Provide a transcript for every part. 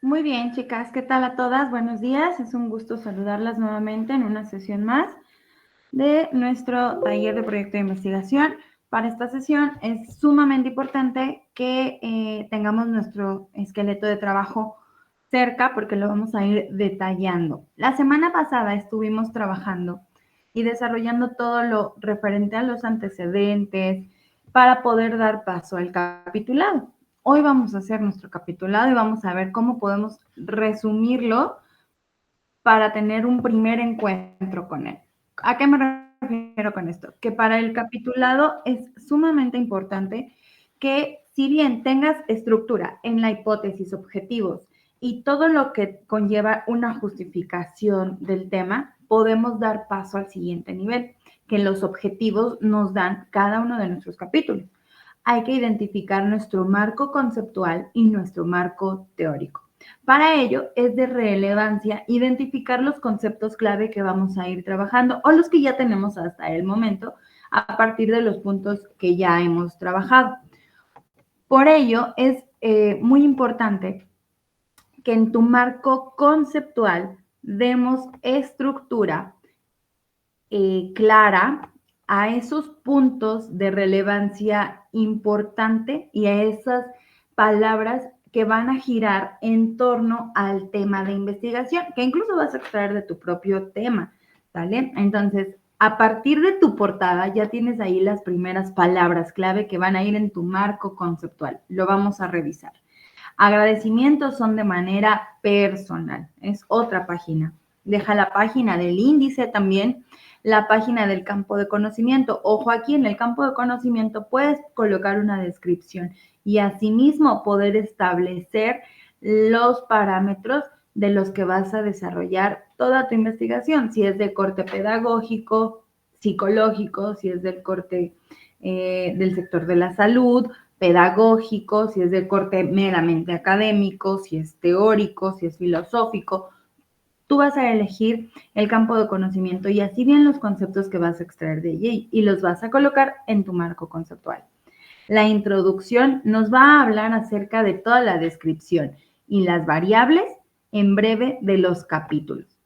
Muy bien, chicas, ¿qué tal a todas? Buenos días, es un gusto saludarlas nuevamente en una sesión más de nuestro taller de proyecto de investigación. Para esta sesión es sumamente importante que tengamos nuestro esqueleto de trabajo cerca porque lo vamos a ir detallando. La semana pasada estuvimos trabajando y desarrollando todo lo referente a los antecedentes para poder dar paso al capitulado. Hoy vamos a hacer nuestro capitulado y vamos a ver cómo podemos resumirlo para tener un primer encuentro con él. ¿A qué me refiero con esto? Que para el capitulado es sumamente importante que si bien tengas estructura en la hipótesis, objetivos y todo lo que conlleva una justificación del tema, podemos dar paso al siguiente nivel, que los objetivos nos dan cada uno de nuestros capítulos. Hay que identificar nuestro marco conceptual y nuestro marco teórico. Para ello es de relevancia identificar los conceptos clave que vamos a ir trabajando o los que ya tenemos hasta el momento a partir de los puntos que ya hemos trabajado. Por ello es muy importante que en tu marco conceptual demos estructura clara a esos puntos de relevancia importante y a esas palabras que van a girar en torno al tema de investigación, que incluso vas a extraer de tu propio tema, ¿vale? Entonces, a partir de tu portada ya tienes ahí las primeras palabras clave que van a ir en tu marco conceptual. Lo vamos a revisar. Agradecimientos son de manera personal, es otra página. Deja la página del índice también, la página del campo de conocimiento. Ojo, aquí en el campo de conocimiento puedes colocar una descripción y asimismo poder establecer los parámetros de los que vas a desarrollar toda tu investigación, si es de corte pedagógico, psicológico, si es del corte del sector de la salud, pedagógico, si es de corte meramente académico, si es teórico, si es filosófico. Tú vas a elegir el campo de conocimiento y así bien los conceptos que vas a extraer de allí y los vas a colocar en tu marco conceptual. La introducción nos va a hablar acerca de toda la descripción y las variables en breve de los capítulos.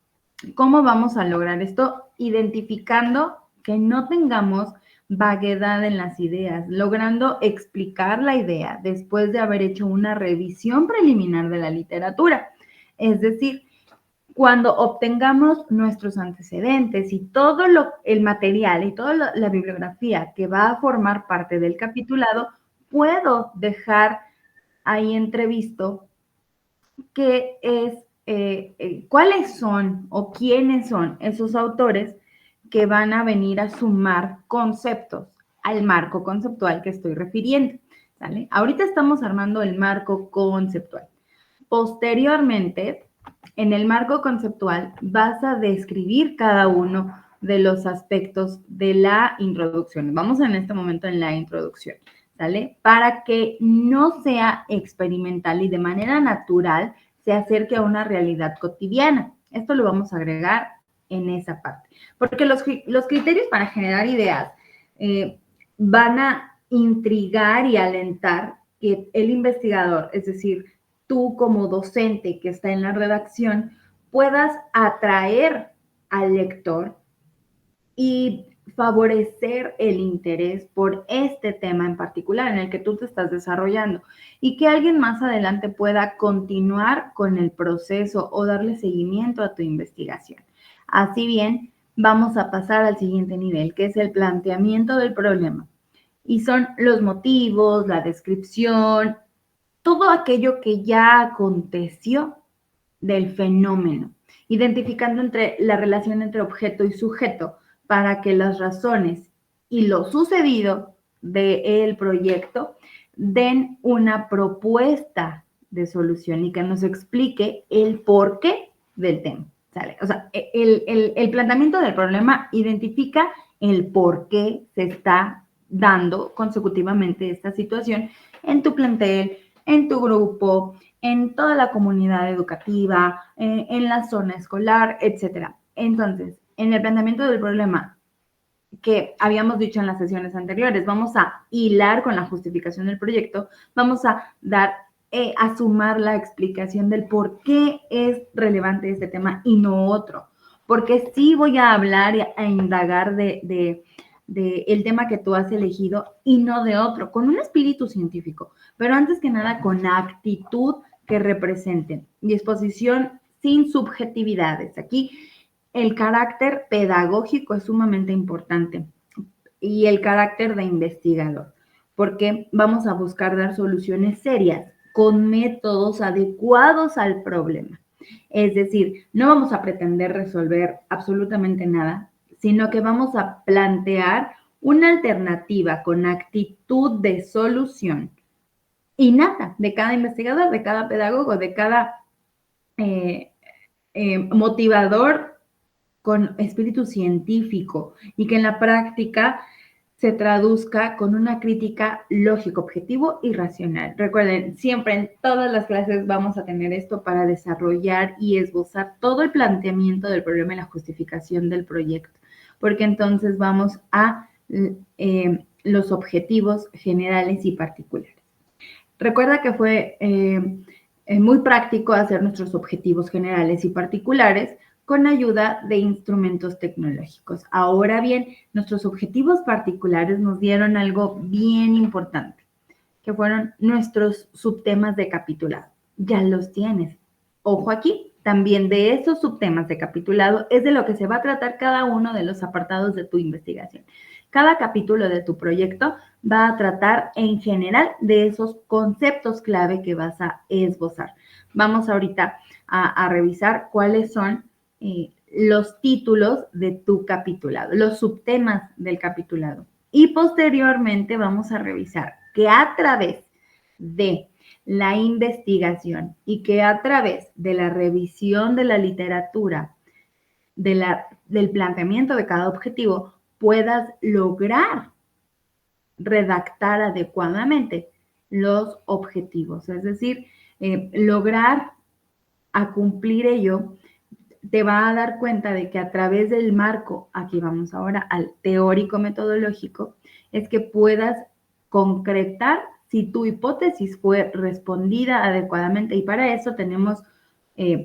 ¿Cómo vamos a lograr esto? Identificando que no tengamos vaguedad en las ideas, logrando explicar la idea después de haber hecho una revisión preliminar de la literatura. Es decir, cuando obtengamos nuestros antecedentes y todo el material y toda la bibliografía que va a formar parte del capitulado, puedo dejar ahí entrevisto qué es, cuáles son o quiénes son esos autores que van a venir a sumar conceptos al marco conceptual que estoy refiriendo. ¿Sale? Ahorita estamos armando el marco conceptual. Posteriormente, en el marco conceptual vas a describir cada uno de los aspectos de la introducción. Vamos en este momento en la introducción, ¿sale? Para que no sea experimental y de manera natural se acerque a una realidad cotidiana. Esto lo vamos a agregar en esa parte. Porque los criterios para generar ideas van a intrigar y alentar que el investigador, es decir, tú como docente que está en la redacción, puedas atraer al lector y favorecer el interés por este tema en particular en el que tú te estás desarrollando y que alguien más adelante pueda continuar con el proceso o darle seguimiento a tu investigación. Así bien, vamos a pasar al siguiente nivel, que es el planteamiento del problema. Y son los motivos, la descripción, todo aquello que ya aconteció del fenómeno, identificando la relación entre objeto y sujeto para que las razones y lo sucedido del proyecto den una propuesta de solución y que nos explique el porqué del tema. ¿Sale? O sea, el planteamiento del problema identifica el por qué se está dando consecutivamente esta situación en tu plantel, en tu grupo, en toda la comunidad educativa, en la zona escolar, etc. Entonces, en el planteamiento del problema que habíamos dicho en las sesiones anteriores, vamos a hilar con la justificación del proyecto, vamos a dar a sumar la explicación del por qué es relevante este tema y no otro. Porque sí voy a hablar y a indagar de el tema que tú has elegido y no de otro, con un espíritu científico, pero antes que nada con actitud que representen, disposición sin subjetividades. Aquí el carácter pedagógico es sumamente importante y el carácter de investigador, porque vamos a buscar dar soluciones serias con métodos adecuados al problema. Es decir, no vamos a pretender resolver absolutamente nada, sino que vamos a plantear una alternativa con actitud de solución innata de cada investigador, de cada pedagogo, de cada motivador con espíritu científico y que en la práctica se traduzca con una crítica lógico, objetivo y racional. Recuerden, siempre en todas las clases vamos a tener esto para desarrollar y esbozar todo el planteamiento del problema y la justificación del proyecto, porque entonces vamos a los objetivos generales y particulares. Recuerda que fue muy práctico hacer nuestros objetivos generales y particulares con ayuda de instrumentos tecnológicos. Ahora bien, nuestros objetivos particulares nos dieron algo bien importante, que fueron nuestros subtemas de capitulado. Ya los tienes. Ojo aquí, también de esos subtemas de capitulado es de lo que se va a tratar cada uno de los apartados de tu investigación. Cada capítulo de tu proyecto va a tratar en general de esos conceptos clave que vas a esbozar. Vamos ahorita a revisar cuáles son los títulos de tu capitulado, los subtemas del capitulado. Y posteriormente vamos a revisar que a través de la investigación y que a través de la revisión de la literatura, del planteamiento de cada objetivo, puedas lograr redactar adecuadamente los objetivos. Es decir, lograr a cumplir ello te va a dar cuenta de que a través del marco, aquí vamos ahora al teórico metodológico, es que puedas concretar si tu hipótesis fue respondida adecuadamente. Y para eso tenemos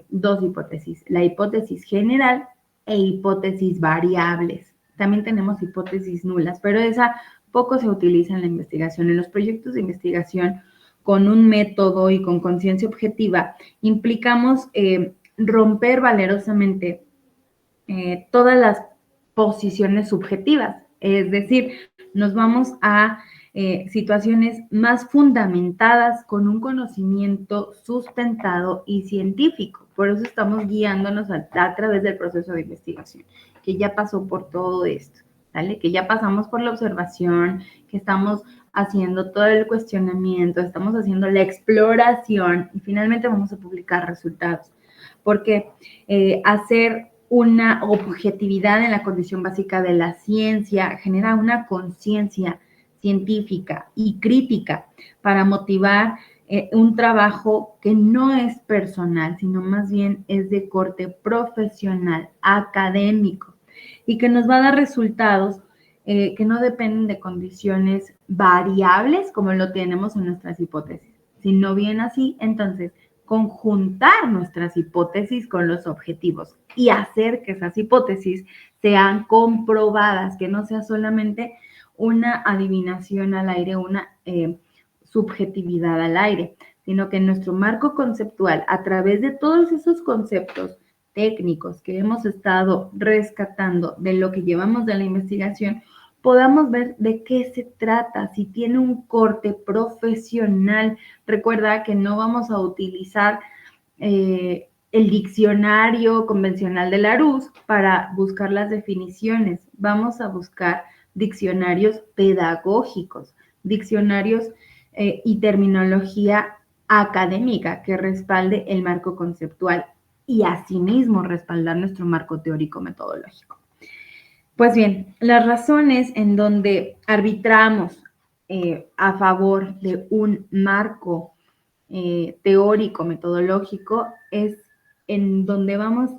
dos hipótesis, la hipótesis general e hipótesis variables. También tenemos hipótesis nulas, pero esa poco se utiliza en la investigación. En los proyectos de investigación con un método y con conciencia objetiva, implicamos romper valerosamente todas las posiciones subjetivas. Es decir, nos vamos a situaciones más fundamentadas con un conocimiento sustentado y científico. Por eso estamos guiándonos a través del proceso de investigación, que ya pasó por todo esto, ¿vale? Que ya pasamos por la observación, que estamos haciendo todo el cuestionamiento, estamos haciendo la exploración y finalmente vamos a publicar resultados. Porque hacer una objetividad en la condición básica de la ciencia genera una conciencia científica y crítica para motivar un trabajo que no es personal, sino más bien es de corte profesional, académico, y que nos va a dar resultados que no dependen de condiciones variables como lo tenemos en nuestras hipótesis, sino bien así, entonces, conjuntar nuestras hipótesis con los objetivos y hacer que esas hipótesis sean comprobadas, que no sea solamente una adivinación al aire, una subjetividad al aire, sino que en nuestro marco conceptual, a través de todos esos conceptos técnicos que hemos estado rescatando de lo que llevamos de la investigación, podamos ver de qué se trata, si tiene un corte profesional. Recuerda que no vamos a utilizar el diccionario convencional de Larousse para buscar las definiciones. Vamos a buscar diccionarios pedagógicos, diccionarios y terminología académica que respalde el marco conceptual y asimismo respaldar nuestro marco teórico metodológico. Pues bien, las razones en donde arbitramos a favor de un marco teórico, metodológico, es en donde vamos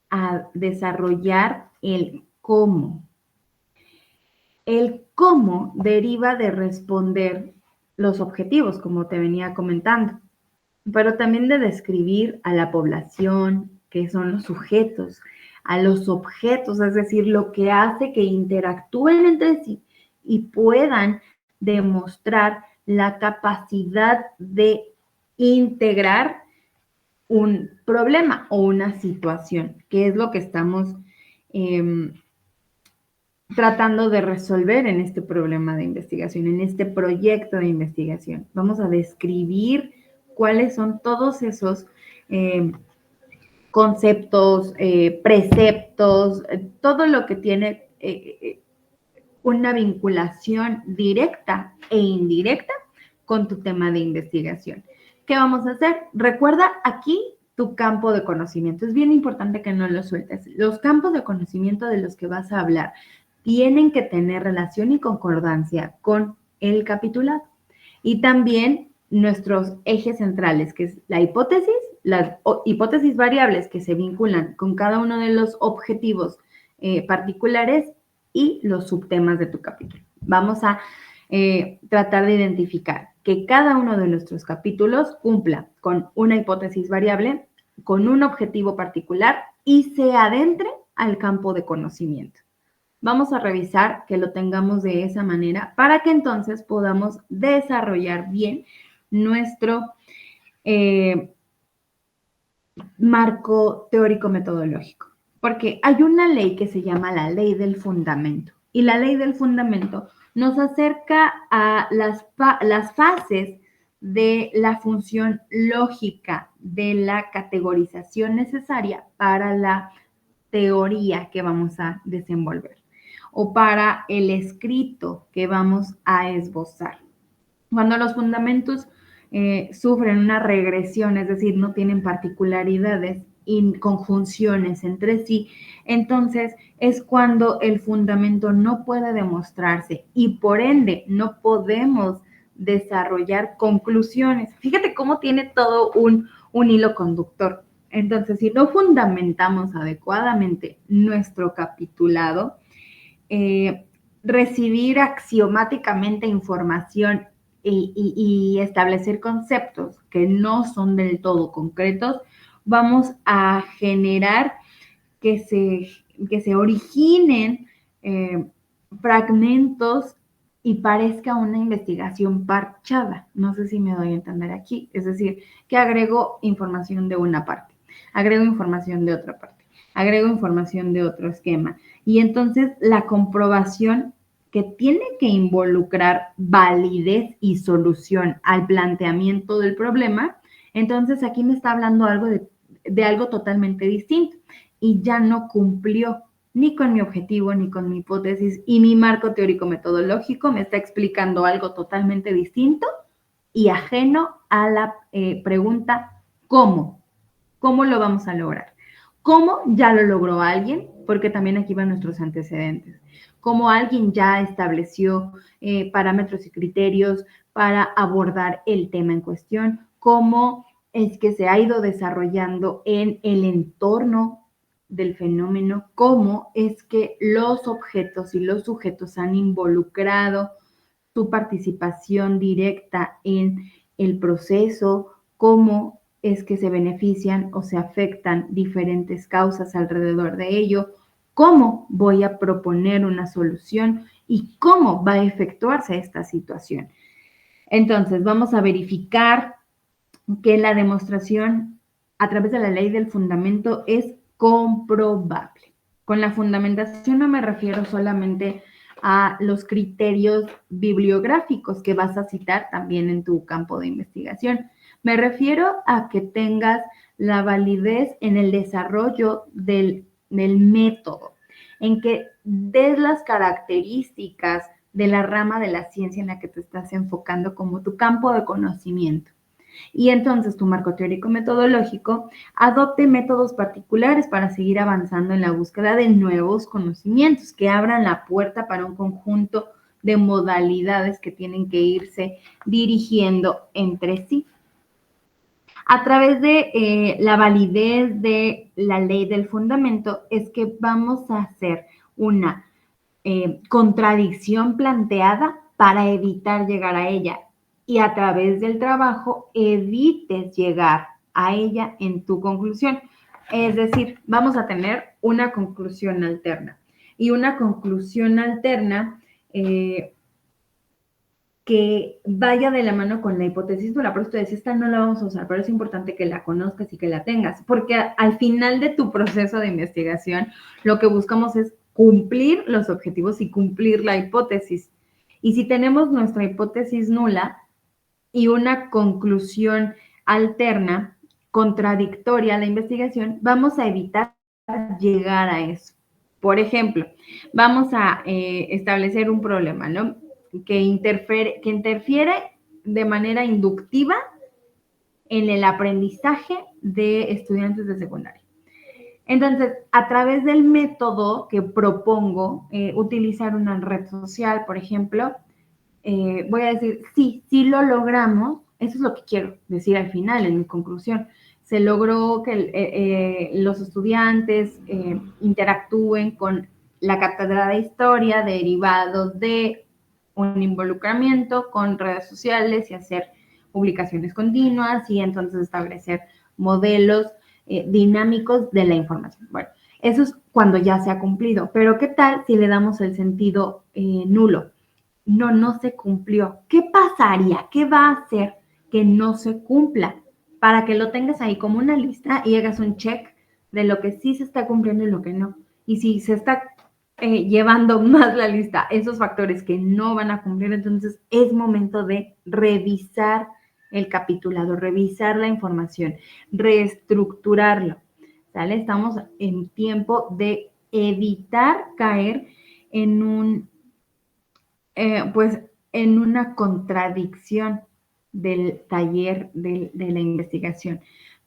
a desarrollar el cómo. El cómo deriva de responder los objetivos, como te venía comentando. pero también de describir a la población, que son los sujetos, a los objetos, es decir, lo que hace que interactúen entre sí y puedan demostrar la capacidad de integrar un problema o una situación, que es lo que estamos tratando de resolver en este problema de investigación, en este proyecto de investigación. Vamos a describir cuáles son todos esos conceptos, preceptos, todo lo que tiene una vinculación directa e indirecta con tu tema de investigación. ¿Qué vamos a hacer? Recuerda aquí tu campo de conocimiento. Es bien importante que no lo sueltes. Los campos de conocimiento de los que vas a hablar tienen que tener relación y concordancia con el capitulado. Y también nuestros ejes centrales, que es la hipótesis, las hipótesis variables que se vinculan con cada uno de los objetivos particulares y los subtemas de tu capítulo. Vamos a tratar de identificar que cada uno de nuestros capítulos cumpla con una hipótesis variable, con un objetivo particular y se adentre al campo de conocimiento. Vamos a revisar que lo tengamos de esa manera para que entonces podamos desarrollar bien nuestro marco teórico metodológico. Porque hay una ley que se llama la ley del fundamento. Y la ley del fundamento nos acerca a las fases de la función lógica de la categorización necesaria para la teoría que vamos a desenvolver o para el escrito que vamos a esbozar. Cuando los fundamentos sufren una regresión, es decir, no tienen particularidades y conjunciones entre sí, entonces es cuando el fundamento no puede demostrarse y por ende no podemos desarrollar conclusiones. Fíjate cómo tiene todo un hilo conductor. Entonces, si no fundamentamos adecuadamente nuestro capitulado, recibir axiomáticamente información y establecer conceptos que no son del todo concretos, vamos a generar que se originen fragmentos y parezca una investigación parchada. No sé si me doy a entender aquí. Es decir, que agrego información de una parte, agrego información de otra parte, agrego información de otro esquema. Y entonces la comprobación que tiene que involucrar validez y solución al planteamiento del problema, entonces aquí me está hablando algo de algo totalmente distinto y ya no cumplió ni con mi objetivo, ni con mi hipótesis, y mi marco teórico metodológico me está explicando algo totalmente distinto y ajeno a la pregunta ¿cómo? ¿Cómo lo vamos a lograr? ¿Cómo ya lo logró alguien? Porque también aquí van nuestros antecedentes. ¿Cómo alguien ya estableció parámetros y criterios para abordar el tema en cuestión? ¿Cómo es que se ha ido desarrollando en el entorno del fenómeno? ¿Cómo es que los objetos y los sujetos han involucrado su participación directa en el proceso? ¿Cómo es que se benefician o se afectan diferentes causas alrededor de ello? ¿Cómo voy a proponer una solución y cómo va a efectuarse esta situación? Entonces, vamos a verificar que la demostración a través de la ley del fundamento es comprobable. Con la fundamentación no me refiero solamente a los criterios bibliográficos que vas a citar también en tu campo de investigación. Me refiero a que tengas la validez en el desarrollo del método, en que des las características de la rama de la ciencia en la que te estás enfocando como tu campo de conocimiento. Y entonces tu marco teórico metodológico adopte métodos particulares para seguir avanzando en la búsqueda de nuevos conocimientos que abran la puerta para un conjunto de modalidades que tienen que irse dirigiendo entre sí. A través de la validez de la ley del fundamento es que vamos a hacer una contradicción planteada para evitar llegar a ella. y a través del trabajo evites llegar a ella en tu conclusión. Es decir, vamos a tener una conclusión alterna. Y una conclusión alterna que vaya de la mano con la hipótesis nula. Por eso te decía, esta no la vamos a usar, pero es importante que la conozcas y que la tengas, porque al final de tu proceso de investigación, lo que buscamos es cumplir los objetivos y cumplir la hipótesis. Y si tenemos nuestra hipótesis nula y una conclusión alterna, contradictoria a la investigación, vamos a evitar llegar a eso. Por ejemplo, vamos a establecer un problema, ¿no? Que interfiere de manera inductiva en el aprendizaje de estudiantes de secundaria. Entonces, a través del método que propongo, utilizar una red social, por ejemplo, voy a decir, sí lo logramos, eso es lo que quiero decir al final, en mi conclusión. Se logró que los estudiantes interactúen con la cátedra de historia derivado de un involucramiento con redes sociales y hacer publicaciones continuas y entonces establecer modelos dinámicos de la información. Bueno, eso es cuando ya se ha cumplido, pero ¿qué tal si le damos el sentido nulo? No se cumplió. ¿Qué pasaría? ¿Qué va a hacer que no se cumpla? Para que lo tengas ahí como una lista y hagas un check de lo que sí se está cumpliendo y lo que no. Y si se está llevando más la lista esos factores que no van a cumplir, entonces es momento de revisar el capitulado, revisar la información, reestructurarlo. ¿Sale? Estamos en tiempo de evitar caer en un pues en una contradicción del taller de la investigación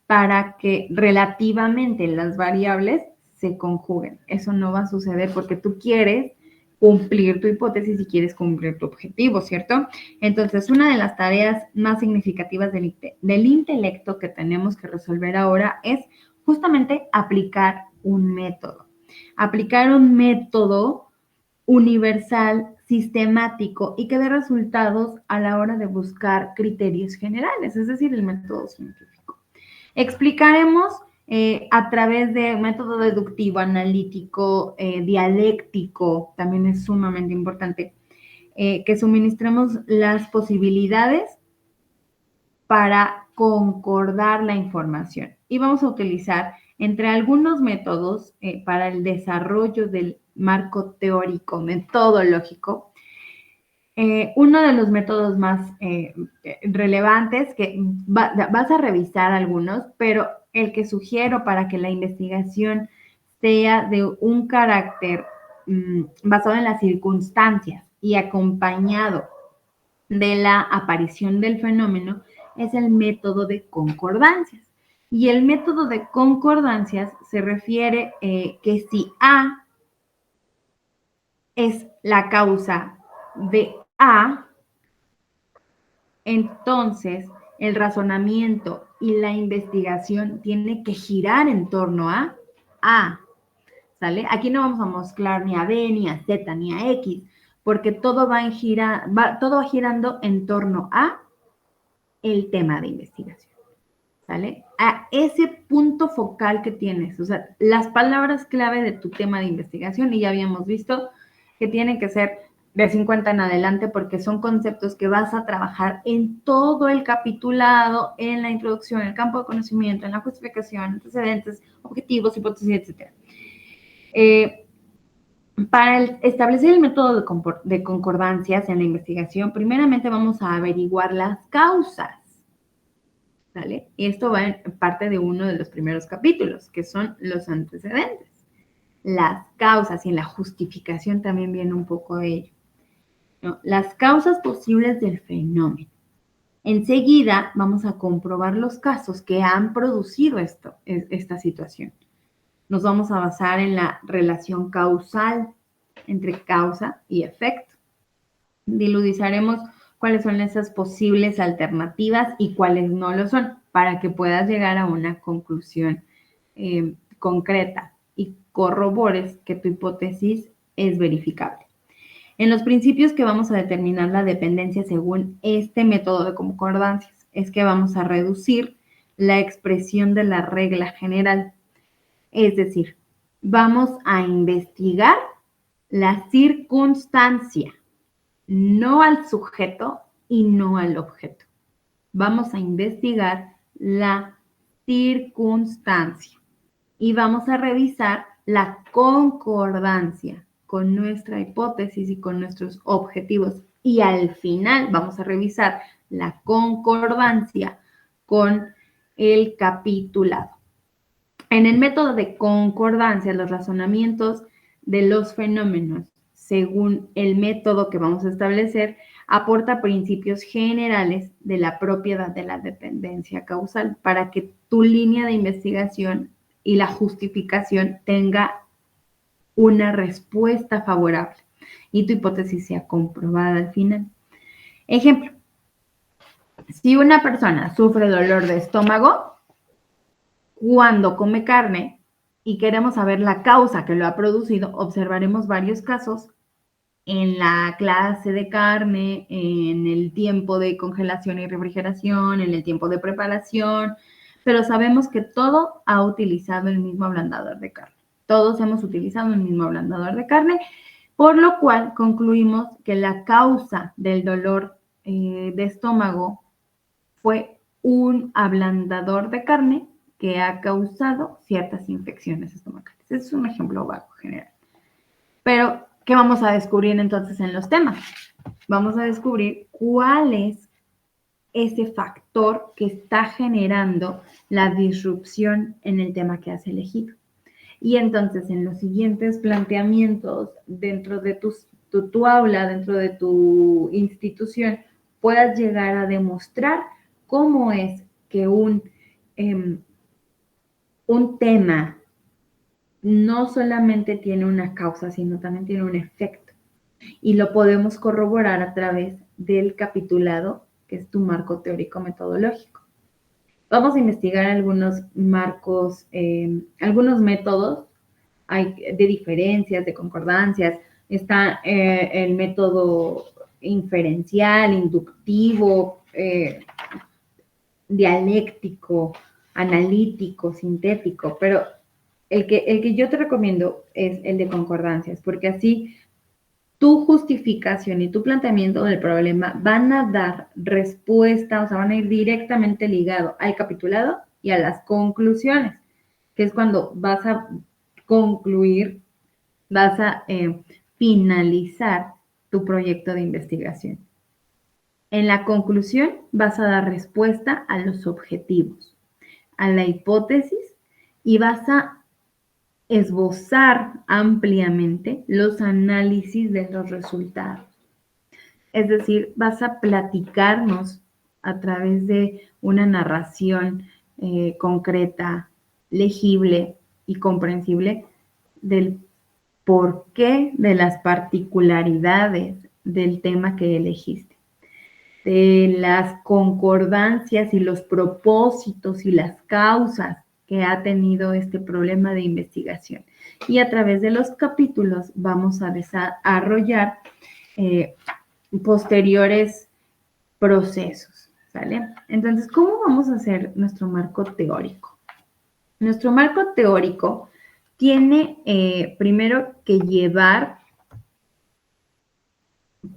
para que relativamente las variables se conjuguen. Eso no va a suceder porque tú quieres cumplir tu hipótesis y quieres cumplir tu objetivo, ¿cierto? Entonces, una de las tareas más significativas del intelecto que tenemos que resolver ahora es justamente aplicar un método. Aplicar un método universal, sistemático y que dé resultados a la hora de buscar criterios generales, es decir, el método científico. Explicaremos a través de método deductivo, analítico, dialéctico, también es sumamente importante, que suministremos las posibilidades para concordar la información. Y vamos a utilizar entre algunos métodos para el desarrollo del marco teórico, metodológico, uno de los métodos más relevantes, que vas a revisar algunos, pero el que sugiero para que la investigación sea de un carácter basado en las circunstancias y acompañado de la aparición del fenómeno, es el método de concordancias. Y el método de concordancias se refiere que si A es la causa de A, entonces el razonamiento y la investigación tiene que girar en torno a A, ¿sale? Aquí no vamos a mezclar ni a B, ni a Z, ni a X, porque todo todo va girando en torno a el tema de investigación, ¿sale? A ese punto focal que tienes, o sea, las palabras clave de tu tema de investigación, y ya habíamos visto que tienen que ser de 50 en adelante porque son conceptos que vas a trabajar en todo el capitulado, en la introducción, en el campo de conocimiento, en la justificación, antecedentes, objetivos, hipótesis, etc. Para establecer el método de concordancias en la investigación, primeramente vamos a averiguar las causas. ¿Vale? Y esto va en parte de uno de los primeros capítulos, que son los antecedentes. Las causas y en la justificación también viene un poco de ello, ¿no? Las causas posibles del fenómeno. Enseguida vamos a comprobar los casos que han producido esta situación. Nos vamos a basar en la relación causal entre causa y efecto. Diludizaremos cuáles son esas posibles alternativas y cuáles no lo son, para que puedas llegar a una conclusión concreta y corrobores que tu hipótesis es verificable. En los principios que vamos a determinar la dependencia según este método de concordancias es que vamos a reducir la expresión de la regla general. Es decir, vamos a investigar la circunstancia, no al sujeto y no al objeto. Vamos a investigar la circunstancia y vamos a revisar la concordancia con nuestra hipótesis y con nuestros objetivos. Y al final vamos a revisar la concordancia con el capitulado. En el método de concordancia, los razonamientos de los fenómenos, según el método que vamos a establecer, aporta principios generales de la propiedad de la dependencia causal para que tu línea de investigación y la justificación tenga una respuesta favorable y tu hipótesis sea comprobada al final. Ejemplo, si una persona sufre dolor de estómago, cuando come carne y queremos saber la causa que lo ha producido, observaremos varios casos en la clase de carne, en el tiempo de congelación y refrigeración, en el tiempo de preparación, pero sabemos que todo ha utilizado el mismo ablandador de carne. Todos hemos utilizado el mismo ablandador de carne, por lo cual concluimos que la causa del dolor de estómago fue un ablandador de carne que ha causado ciertas infecciones estomacales. Ese es un ejemplo vago general. Pero, ¿qué vamos a descubrir entonces en los temas? Vamos a descubrir cuál es ese factor que está generando la disrupción en el tema que has elegido. Y entonces, en los siguientes planteamientos dentro de tu aula, dentro de tu institución, puedas llegar a demostrar cómo es que un tema no solamente tiene una causa, sino también tiene un efecto. Y lo podemos corroborar a través del capitulado, que es tu marco teórico metodológico. Vamos a investigar algunos marcos, algunos métodos de diferencias, de concordancias. Está el método inferencial, inductivo, dialéctico, analítico, sintético, pero el que yo te recomiendo es el de concordancias, porque así tu justificación y tu planteamiento del problema van a dar respuesta, o sea, van a ir directamente ligado al capitulado y a las conclusiones, que es cuando vas a concluir, vas a finalizar tu proyecto de investigación. En la conclusión vas a dar respuesta a los objetivos, a la hipótesis y vas a esbozar ampliamente los análisis de los resultados. Es decir, vas a platicarnos a través de una narración concreta, legible y comprensible del porqué de las particularidades del tema que elegiste, de las concordancias y los propósitos y las causas que ha tenido este problema de investigación. Y a través de los capítulos vamos a desarrollar posteriores procesos, ¿sale? Entonces, ¿cómo vamos a hacer nuestro marco teórico? Nuestro marco teórico tiene primero que llevar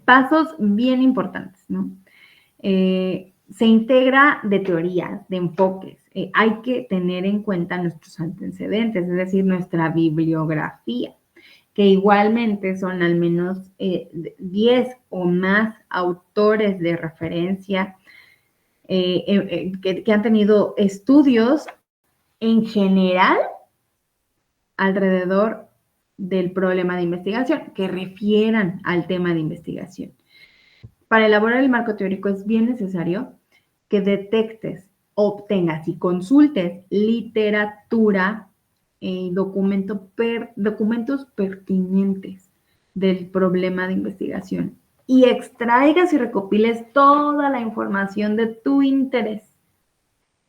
pasos bien importantes, ¿no? Se integra de teorías, de enfoques. Hay que tener en cuenta nuestros antecedentes, es decir, nuestra bibliografía, que igualmente son al menos 10 o más autores de referencia que han tenido estudios en general alrededor del problema de investigación, que refieran al tema de investigación. Para elaborar el marco teórico es bien necesario que detectes, obtengas y consultes literatura y documentos pertinentes del problema de investigación y extraigas y recopiles toda la información de tu interés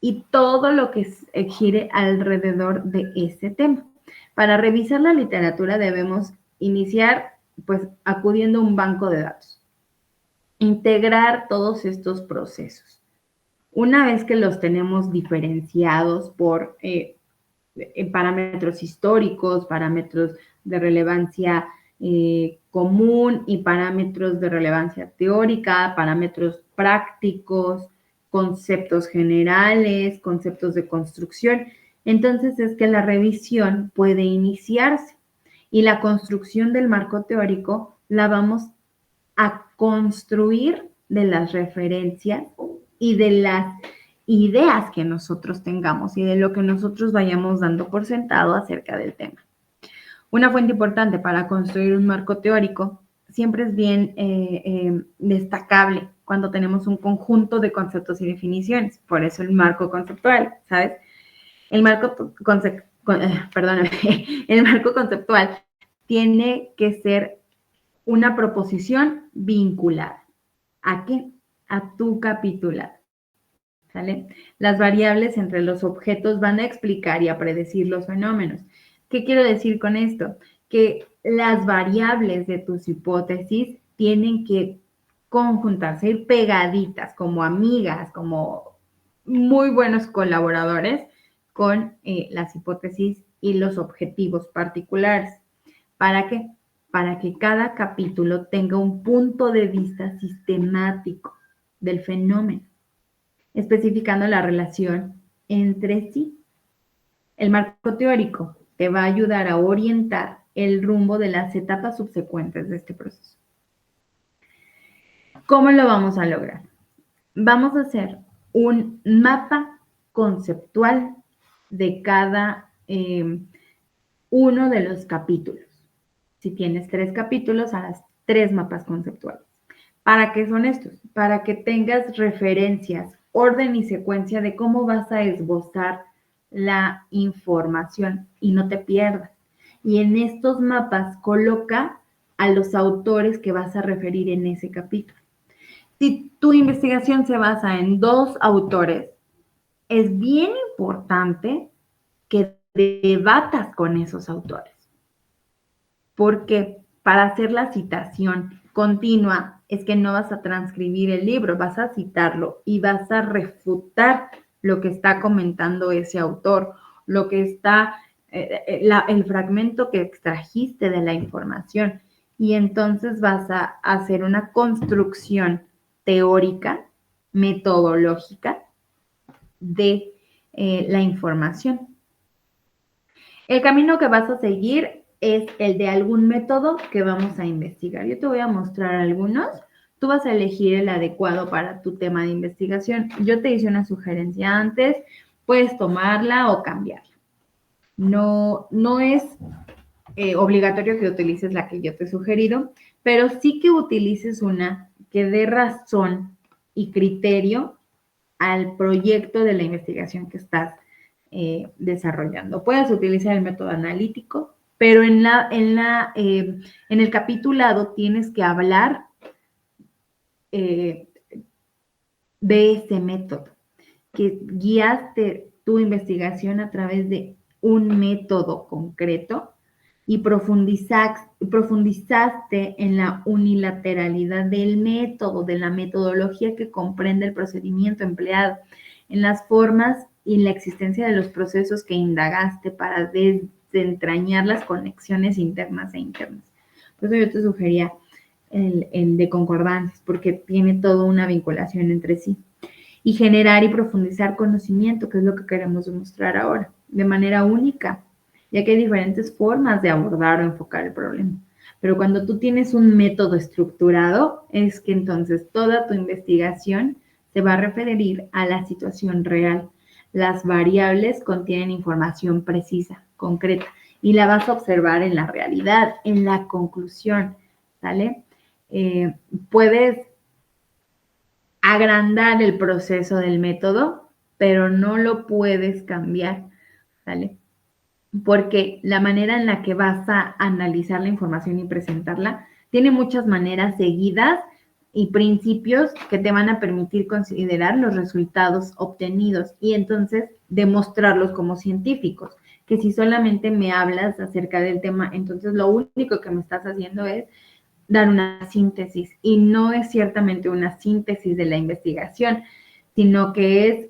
y todo lo que gire alrededor de ese tema. Para revisar la literatura debemos iniciar pues acudiendo a un banco de datos. Integrar todos estos procesos. Una vez que los tenemos diferenciados por parámetros históricos, parámetros de relevancia común y parámetros de relevancia teórica, parámetros prácticos, conceptos generales, conceptos de construcción, entonces es que la revisión puede iniciarse y la construcción del marco teórico la vamos a construir de las referencias y de las ideas que nosotros tengamos y de lo que nosotros vayamos dando por sentado acerca del tema. Una fuente importante para construir un marco teórico siempre es bien destacable cuando tenemos un conjunto de conceptos y definiciones. Por eso el marco conceptual, ¿sabes? El marco conceptual tiene que ser una proposición vinculada. ¿A qué? A tu capitulado. ¿Sale? Las variables entre los objetos van a explicar y a predecir los fenómenos. ¿Qué quiero decir con esto? Que las variables de tus hipótesis tienen que conjuntarse, ir pegaditas como amigas, como muy buenos colaboradores con las hipótesis y los objetivos particulares. ¿Para qué? Para que cada capítulo tenga un punto de vista sistemático del fenómeno, especificando la relación entre sí. El marco teórico te va a ayudar a orientar el rumbo de las etapas subsecuentes de este proceso. ¿Cómo lo vamos a lograr? Vamos a hacer un mapa conceptual de cada uno de los capítulos. Si tienes 3 capítulos, harás 3 mapas conceptuales. ¿Para qué son estos? Para que tengas referencias, orden y secuencia de cómo vas a esbozar la información y no te pierdas. Y en estos mapas coloca a los autores que vas a referir en ese capítulo. Si tu investigación se basa en 2 autores, es bien importante que debatas con esos autores. Porque para hacer la citación continua es que no vas a transcribir el libro, vas a citarlo y vas a refutar lo que está comentando ese autor, lo que está, el fragmento que extrajiste de la información. Y entonces vas a hacer una construcción teórica, metodológica de la información. El camino que vas a seguir es el de algún método que vamos a investigar. Yo te voy a mostrar algunos. Tú vas a elegir el adecuado para tu tema de investigación. Yo te hice una sugerencia antes, puedes tomarla o cambiarla. No es obligatorio que utilices la que yo te he sugerido, pero sí que utilices una que dé razón y criterio al proyecto de la investigación que estás desarrollando. Puedes utilizar el método analítico, pero en el capitulado tienes que hablar de ese método, que guiaste tu investigación a través de un método concreto y profundizaste en la unilateralidad del método, de la metodología que comprende el procedimiento empleado, en las formas y la existencia de los procesos que indagaste para desentrañar las conexiones internas e internas. Por eso yo te sugería el de concordancias, porque tiene toda una vinculación entre sí. Y generar y profundizar conocimiento, que es lo que queremos demostrar ahora, de manera única, ya que hay diferentes formas de abordar o enfocar el problema. Pero cuando tú tienes un método estructurado, es que entonces toda tu investigación se va a referir a la situación real. Las variables contienen información precisa, concreta, y la vas a observar en la realidad, en la conclusión, ¿sale? Puedes agrandar el proceso del método, pero no lo puedes cambiar, ¿sale? Porque la manera en la que vas a analizar la información y presentarla tiene muchas maneras seguidas y principios que te van a permitir considerar los resultados obtenidos y entonces demostrarlos como científicos. que si solamente me hablas acerca del tema, entonces lo único que me estás haciendo es dar una síntesis, y no es ciertamente una síntesis de la investigación, sino que es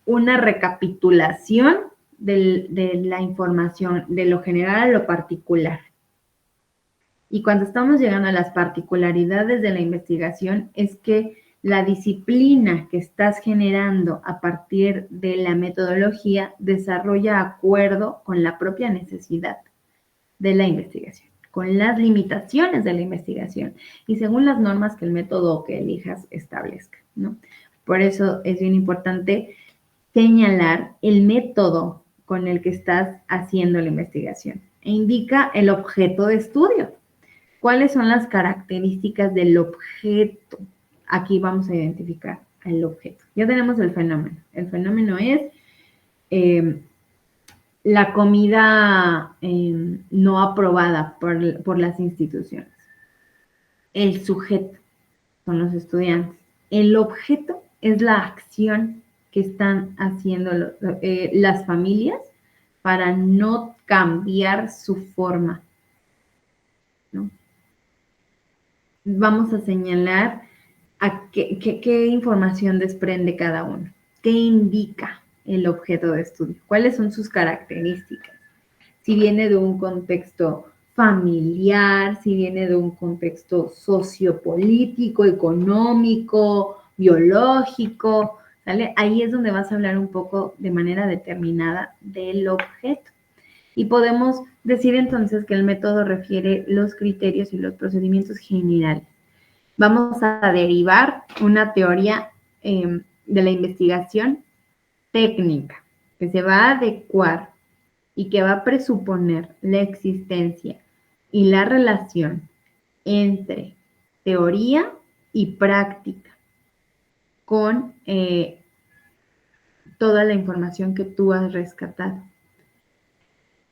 una recapitulación de la información, de lo general a lo particular. Y cuando estamos llegando a las particularidades de la investigación, es que la disciplina que estás generando a partir de la metodología desarrolla acuerdo con la propia necesidad de la investigación, con las limitaciones de la investigación y según las normas que el método que elijas establezca, ¿no? Por eso es bien importante señalar el método con el que estás haciendo la investigación e indica el objeto de estudio. ¿Cuáles son las características del objeto? Aquí vamos a identificar el objeto. Ya tenemos el fenómeno. El fenómeno es la comida no aprobada por las instituciones. El sujeto son los estudiantes. El objeto es la acción que están haciendo las familias para no cambiar su forma, ¿no? Vamos a señalar a qué información desprende cada uno, qué indica el objeto de estudio, cuáles son sus características, si viene de un contexto familiar, si viene de un contexto sociopolítico, económico, biológico, ¿vale? Ahí es donde vas a hablar un poco de manera determinada del objeto. Y podemos decir entonces que el método refiere los criterios y los procedimientos generales. Vamos a derivar una teoría de la investigación técnica que se va a adecuar y que va a presuponer la existencia y la relación entre teoría y práctica con toda la información que tú has rescatado.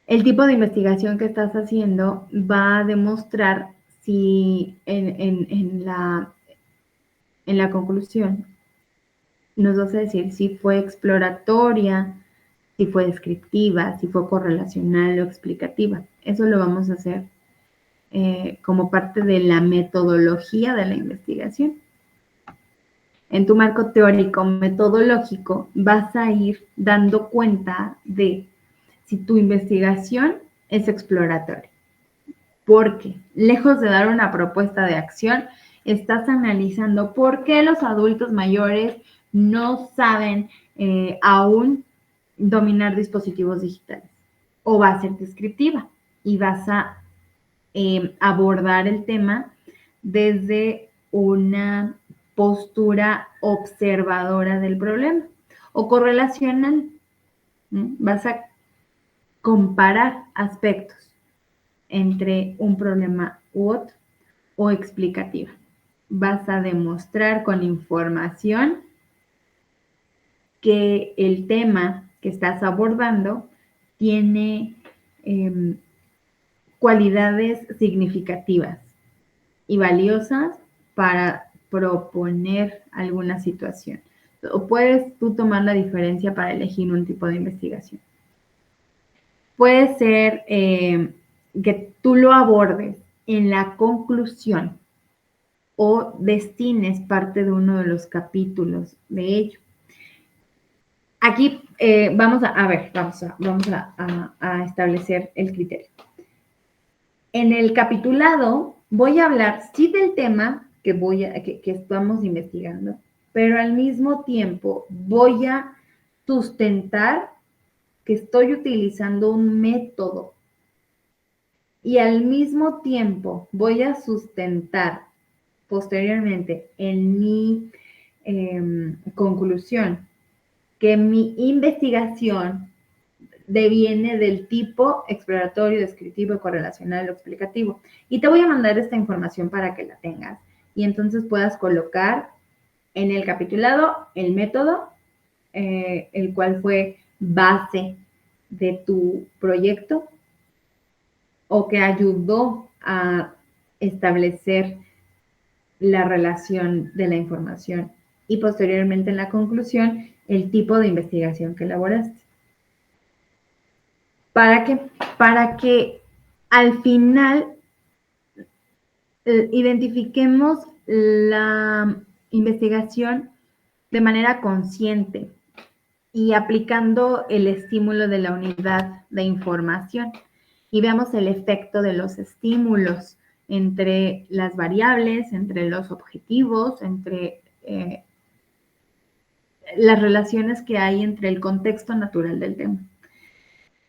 El tipo de investigación que estás haciendo va a demostrar si en la conclusión nos vas a decir si fue exploratoria, si fue descriptiva, si fue correlacional o explicativa. Eso lo vamos a hacer como parte de la metodología de la investigación. En tu marco teórico metodológico vas a ir dando cuenta de si tu investigación es exploratoria. Porque lejos de dar una propuesta de acción, estás analizando por qué los adultos mayores no saben aún dominar dispositivos digitales. O va a ser descriptiva y vas a abordar el tema desde una postura observadora del problema. O correlacional, ¿no? Vas a comparar aspectos entre un problema u otro, o explicativa. Vas a demostrar con información que el tema que estás abordando tiene cualidades significativas y valiosas para proponer alguna situación. O puedes tú tomar la diferencia para elegir un tipo de investigación. Puede ser que tú lo abordes en la conclusión o destines parte de uno de los capítulos de ello. Aquí vamos a establecer el criterio. En el capitulado voy a hablar sí del tema que estamos investigando, pero al mismo tiempo voy a sustentar que estoy utilizando un método y al mismo tiempo voy a sustentar posteriormente en mi conclusión que mi investigación deviene del tipo exploratorio, descriptivo, correlacional o explicativo. Y te voy a mandar esta información para que la tengas y entonces puedas colocar en el capitulado el método, el cual fue base de tu proyecto o que ayudó a establecer la relación de la información y posteriormente en la conclusión el tipo de investigación que elaboraste. ¿Para qué? Para que al final identifiquemos la investigación de manera consciente y aplicando el estímulo de la unidad de información y veamos el efecto de los estímulos entre las variables, entre los objetivos, entre las relaciones que hay entre el contexto natural del tema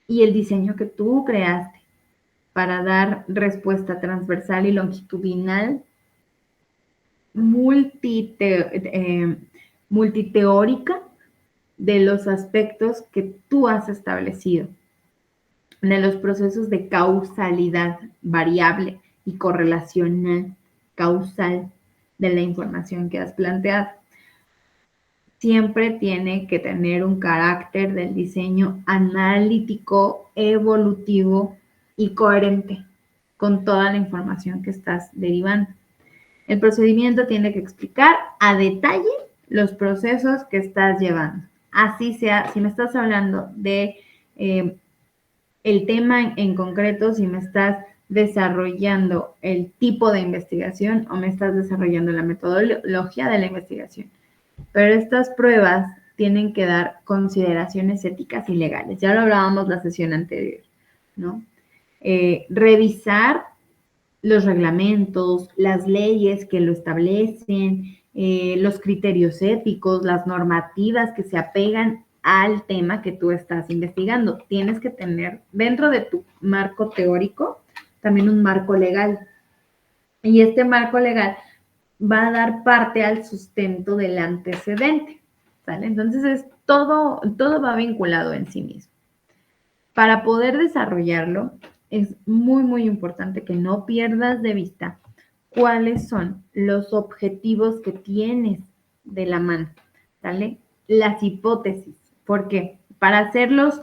y el diseño que tú creaste para dar respuesta transversal y longitudinal multiteórica de los aspectos que tú has establecido, de los procesos de causalidad variable y correlacional causal de la información que has planteado. Siempre tiene que tener un carácter del diseño analítico, evolutivo y coherente con toda la información que estás derivando. El procedimiento tiene que explicar a detalle los procesos que estás llevando. Así sea, si me estás hablando de el tema en concreto, si me estás desarrollando el tipo de investigación o me estás desarrollando la metodología de la investigación. Pero estas pruebas tienen que dar consideraciones éticas y legales. Ya lo hablábamos la sesión anterior, ¿no? Revisar los reglamentos, las leyes que lo establecen, los criterios éticos, las normativas que se apegan al tema que tú estás investigando. Tienes que tener dentro de tu marco teórico también un marco legal. Y este marco legal va a dar parte al sustento del antecedente, ¿sale? Entonces, todo va vinculado en sí mismo. Para poder desarrollarlo, es muy, muy importante que no pierdas de vista cuáles son los objetivos que tienes de la mano, ¿sale? Las hipótesis. ¿Por qué? Para hacer los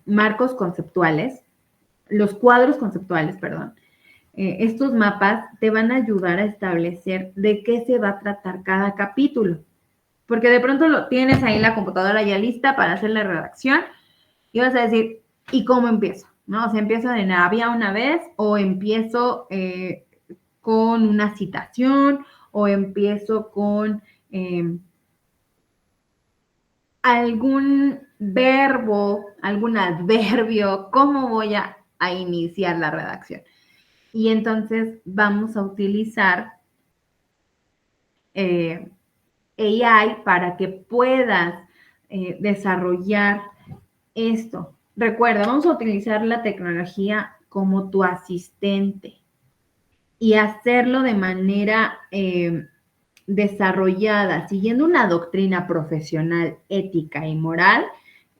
marcos conceptuales, los cuadros conceptuales, perdón, estos mapas te van a ayudar a establecer de qué se va a tratar cada capítulo. Porque de pronto lo tienes ahí en la computadora ya lista para hacer la redacción y vas a decir, ¿y cómo empiezo? ¿No? O sea, empiezo de había una vez o empiezo con una citación o empiezo con algún verbo, algún adverbio, ¿cómo voy a iniciar la redacción? Y entonces vamos a utilizar AI para que puedas desarrollar esto. Recuerda, vamos a utilizar la tecnología como tu asistente y hacerlo de manera desarrollada, siguiendo una doctrina profesional, ética y moral.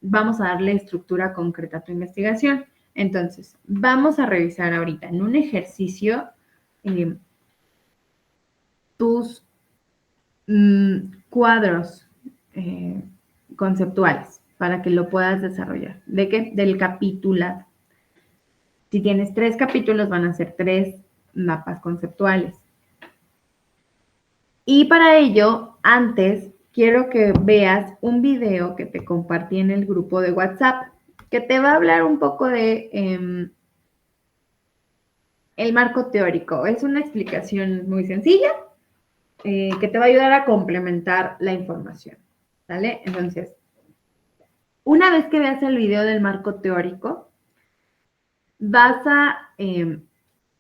Vamos a darle estructura concreta a tu investigación. Entonces, vamos a revisar ahorita en un ejercicio tus cuadros conceptuales para que lo puedas desarrollar. ¿De qué? Del capitulado. Si tienes 3 capítulos, van a ser 3 mapas conceptuales. Y para ello, antes, quiero que veas un video que te compartí en el grupo de WhatsApp, que te va a hablar un poco de el marco teórico. Es una explicación muy sencilla que te va a ayudar a complementar la información, ¿vale? Entonces, una vez que veas el video del marco teórico, vas a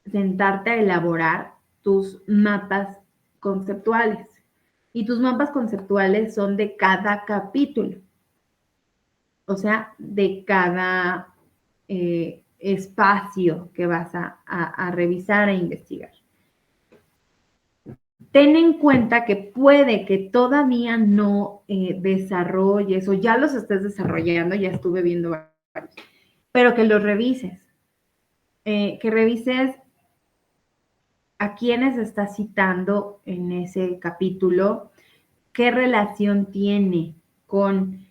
sentarte a elaborar tus mapas conceptuales. Y tus mapas conceptuales son de cada capítulo, o sea, de cada espacio que vas a revisar e investigar. Ten en cuenta que puede que todavía no desarrolles o ya los estés desarrollando, ya estuve viendo varios, pero que los revises. Que revises a quiénes estás citando en ese capítulo, qué relación tiene con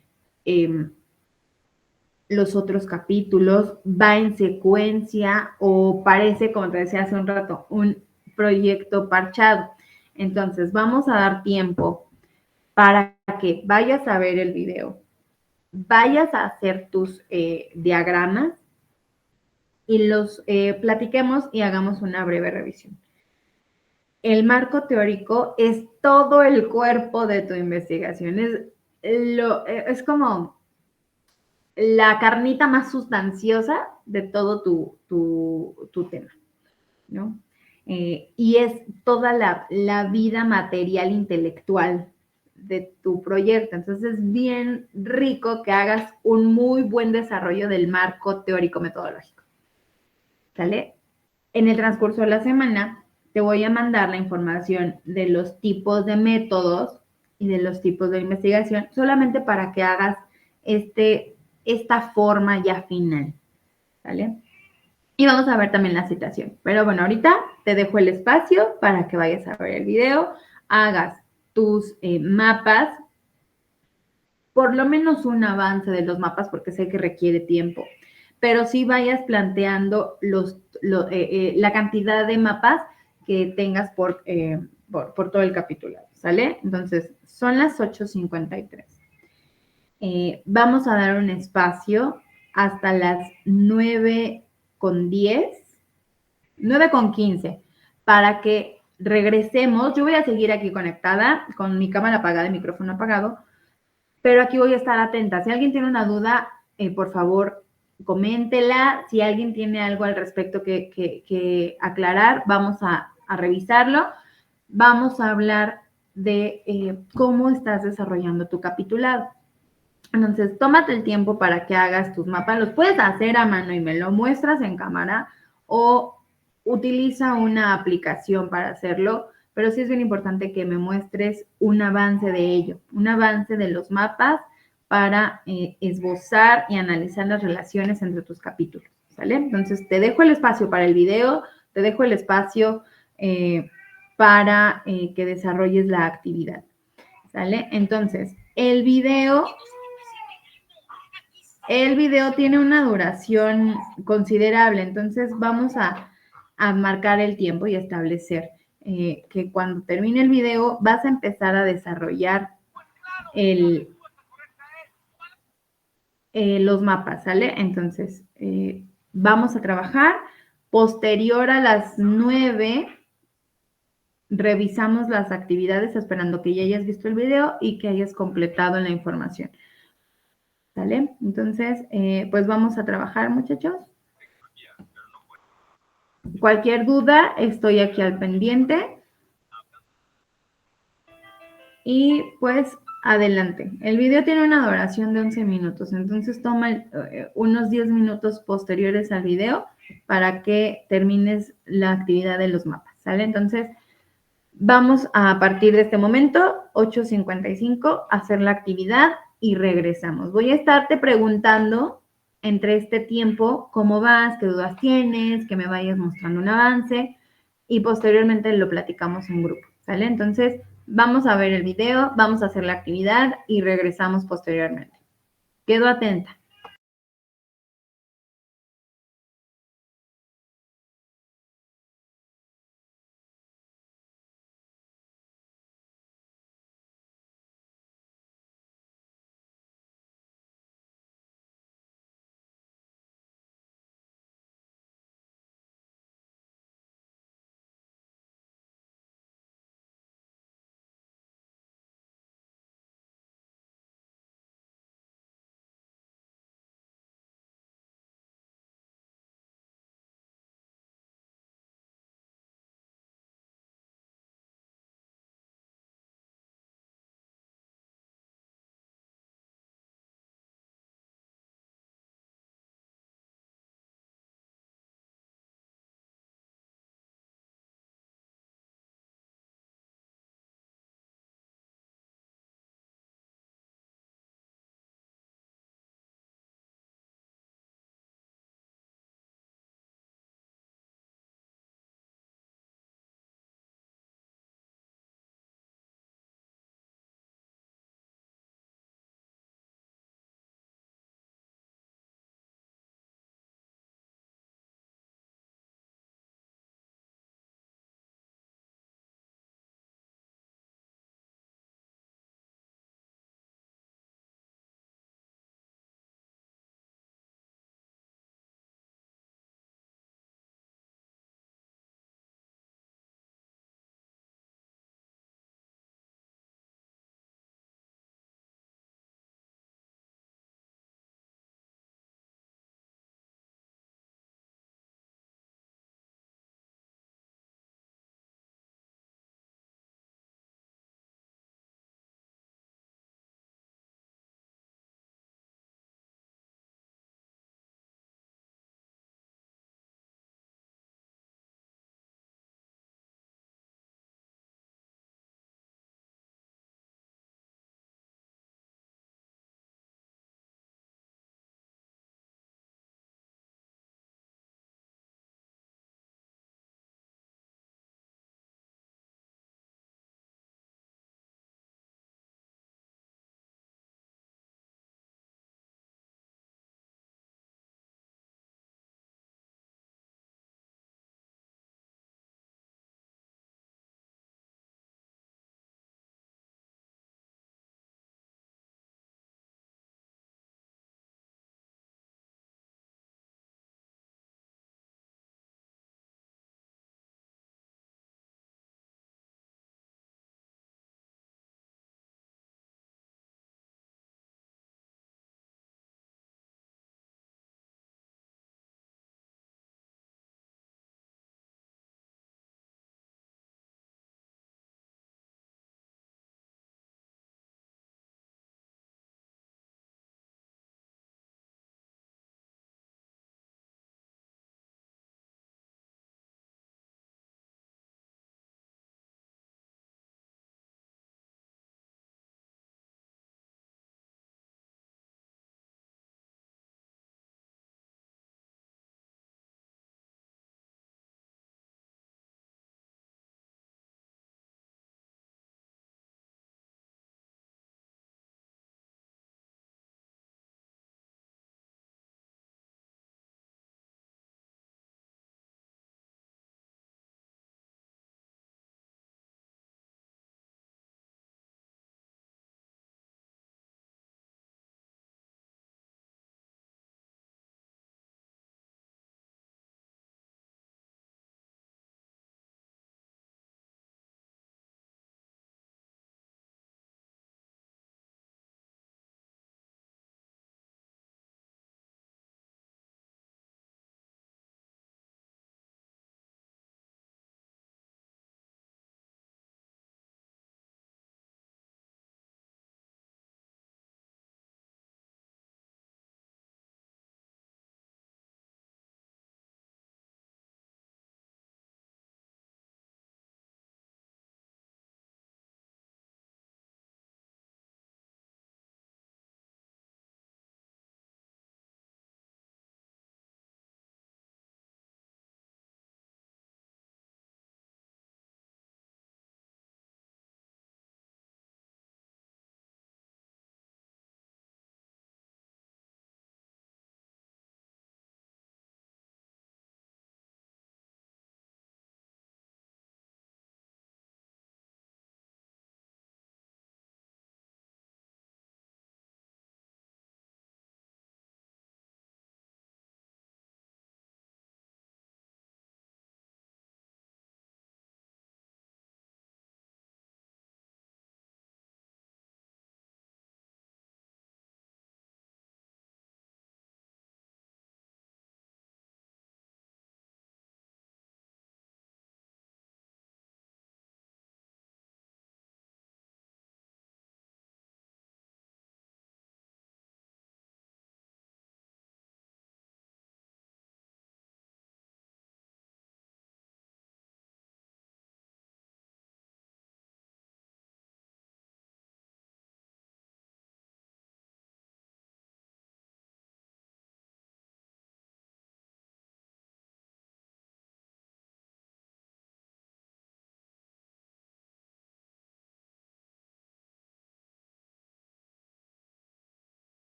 los otros capítulos, va en secuencia o parece, como te decía hace un rato, un proyecto parchado. Entonces, vamos a dar tiempo para que vayas a ver el video, vayas a hacer tus diagramas y los platiquemos y hagamos una breve revisión. El marco teórico es todo el cuerpo de tu investigación. Es como la carnita más sustanciosa de todo tu tema, ¿no? Y es toda la vida material intelectual de tu proyecto. Entonces es bien rico que hagas un muy buen desarrollo del marco teórico metodológico. ¿Sale? En el transcurso de la semana te voy a mandar la información de los tipos de métodos y de los tipos de investigación, solamente para que hagas esta forma ya final, ¿vale? Y vamos a ver también la citación. Pero bueno, ahorita te dejo el espacio para que vayas a ver el video, hagas tus mapas, por lo menos un avance de los mapas, porque sé que requiere tiempo, pero sí vayas planteando la cantidad de mapas que tengas por todo el capítulo, ¿sale? Entonces, son las 8:53. Vamos a dar un espacio hasta las 9:10, 9:15, para que regresemos. Yo voy a seguir aquí conectada con mi cámara apagada y micrófono apagado, pero aquí voy a estar atenta. Si alguien tiene una duda, por favor, coméntela. Si alguien tiene algo al respecto que aclarar, vamos a revisarlo. Vamos a hablar de cómo estás desarrollando tu capitulado. Entonces, tómate el tiempo para que hagas tus mapas. Los puedes hacer a mano y me lo muestras en cámara, o utiliza una aplicación para hacerlo, pero sí es bien importante que me muestres un avance de ello, un avance de los mapas para esbozar y analizar las relaciones entre tus capítulos, ¿sale? Entonces, te dejo el espacio para el video, te dejo el espacio para que desarrolles la actividad, ¿sale? Entonces, el video tiene una duración considerable, entonces vamos a marcar el tiempo y establecer que cuando termine el video vas a empezar a desarrollar los mapas, ¿sale? Entonces, vamos a trabajar. Posterior a las 9, revisamos las actividades esperando que ya hayas visto el video y que hayas completado la información. ¿Sale? Entonces, pues vamos a trabajar, muchachos. Cualquier duda, estoy aquí al pendiente. Y pues, adelante. El video tiene una duración de 11 minutos, entonces toma unos 10 minutos posteriores al video para que termines la actividad de los mapas, ¿sale? Entonces, vamos a partir de este momento, 8:55, a hacer la actividad y regresamos. Voy a estarte preguntando entre este tiempo cómo vas, qué dudas tienes, que me vayas mostrando un avance y posteriormente lo platicamos en grupo, ¿sale? Entonces, vamos a ver el video, vamos a hacer la actividad y regresamos posteriormente. Quedo atenta.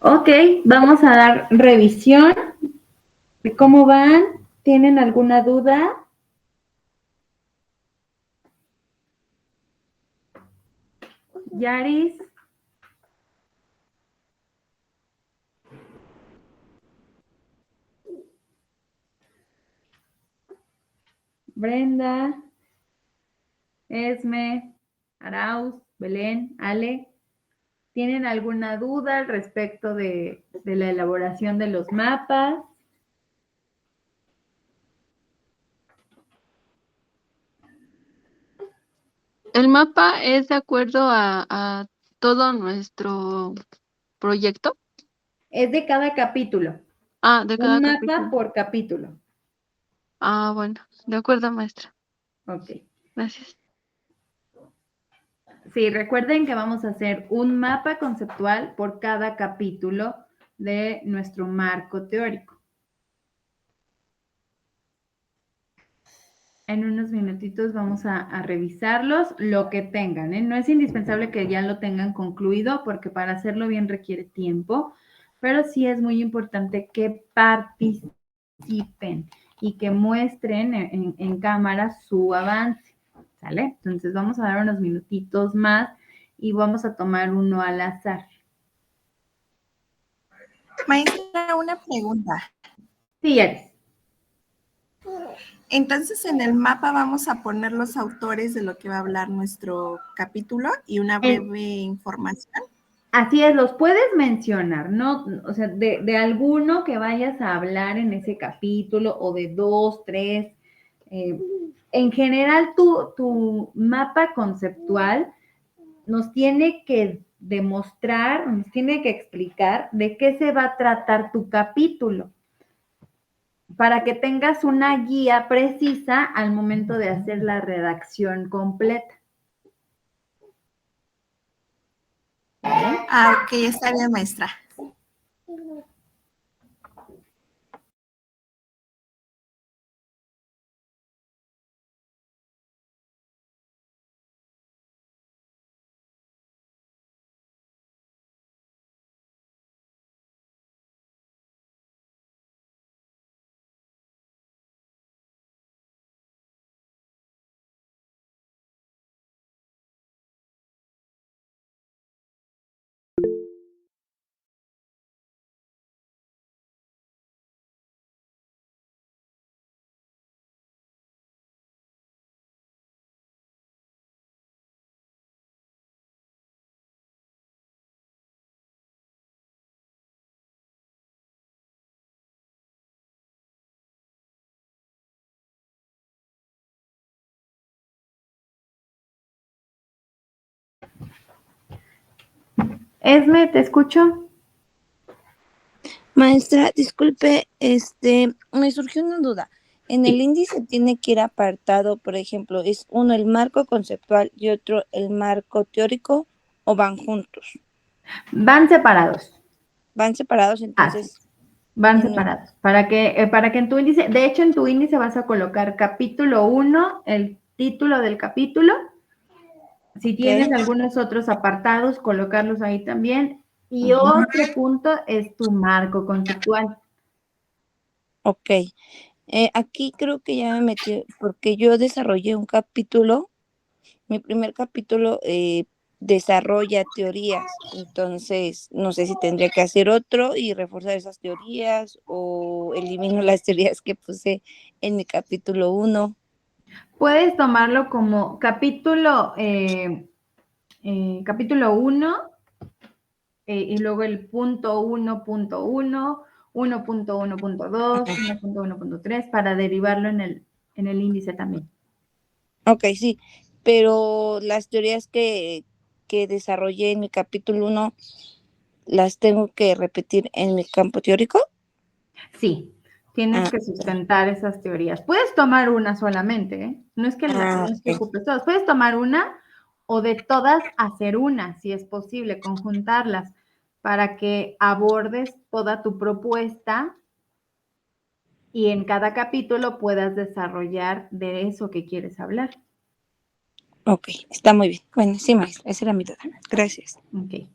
Ok, vamos a dar revisión de cómo van. ¿Tienen alguna duda? Yaris. Brenda. Esme. Arauz. Belén. Ale. ¿Tienen alguna duda al respecto de la elaboración de los mapas? ¿El mapa es de acuerdo a todo nuestro proyecto? Es de cada capítulo. De cada Un mapa capítulo. por capítulo. Bueno, de acuerdo, maestra. Ok. Gracias. Sí, recuerden que vamos a hacer un mapa conceptual por cada capítulo de nuestro marco teórico. En unos minutitos vamos a revisarlos, lo que tengan, ¿eh? No es indispensable que ya lo tengan concluido porque para hacerlo bien requiere tiempo, pero sí es muy importante que participen y que muestren en cámara su avance, ¿sale? Entonces vamos a dar unos minutitos más y vamos a tomar uno al azar. Maestra, una pregunta. Sí, Yaris. Entonces, en el mapa vamos a poner los autores de lo que va a hablar nuestro capítulo y una breve información. Así es, los puedes mencionar, ¿no? O sea, de alguno que vayas a hablar en ese capítulo o de 2, 3. En general, tu mapa conceptual nos tiene que demostrar, nos tiene que explicar de qué se va a tratar tu capítulo, para que tengas una guía precisa al momento de hacer la redacción completa. ¿Vale? Ok, está bien, maestra. Esme, ¿te escucho? Maestra, disculpe, me surgió una duda. En el índice tiene que ir apartado, por ejemplo, ¿es uno el marco conceptual y otro el marco teórico o van juntos? Van separados. Van separados, Así, entonces. van separados. Para que en tu índice, de hecho en tu índice vas a colocar capítulo 1, el título del capítulo. Si tienes algunos otros apartados, colocarlos ahí también. Y otro punto es tu marco conceptual. Ok. Aquí creo que ya me metí, porque yo desarrollé un capítulo, mi primer capítulo desarrolla teorías, entonces no sé si tendría que hacer otro y reforzar esas teorías o elimino las teorías que puse en mi capítulo 1. Puedes tomarlo como capítulo 1 y luego el punto 1.1, 1.1.2, 1.1.3 para derivarlo en el índice también. Ok, sí, pero las teorías que desarrollé en mi capítulo 1, ¿las tengo que repetir en mi campo teórico? Sí, tienes que sustentar esas teorías. Puedes tomar una solamente, ¿eh? No es que ocupes todas. Puedes tomar una o de todas hacer una, si es posible, conjuntarlas para que abordes toda tu propuesta y en cada capítulo puedas desarrollar de eso que quieres hablar. Ok, está muy bien. Bueno, sí, maestra, esa era mi duda. Gracias. Ok.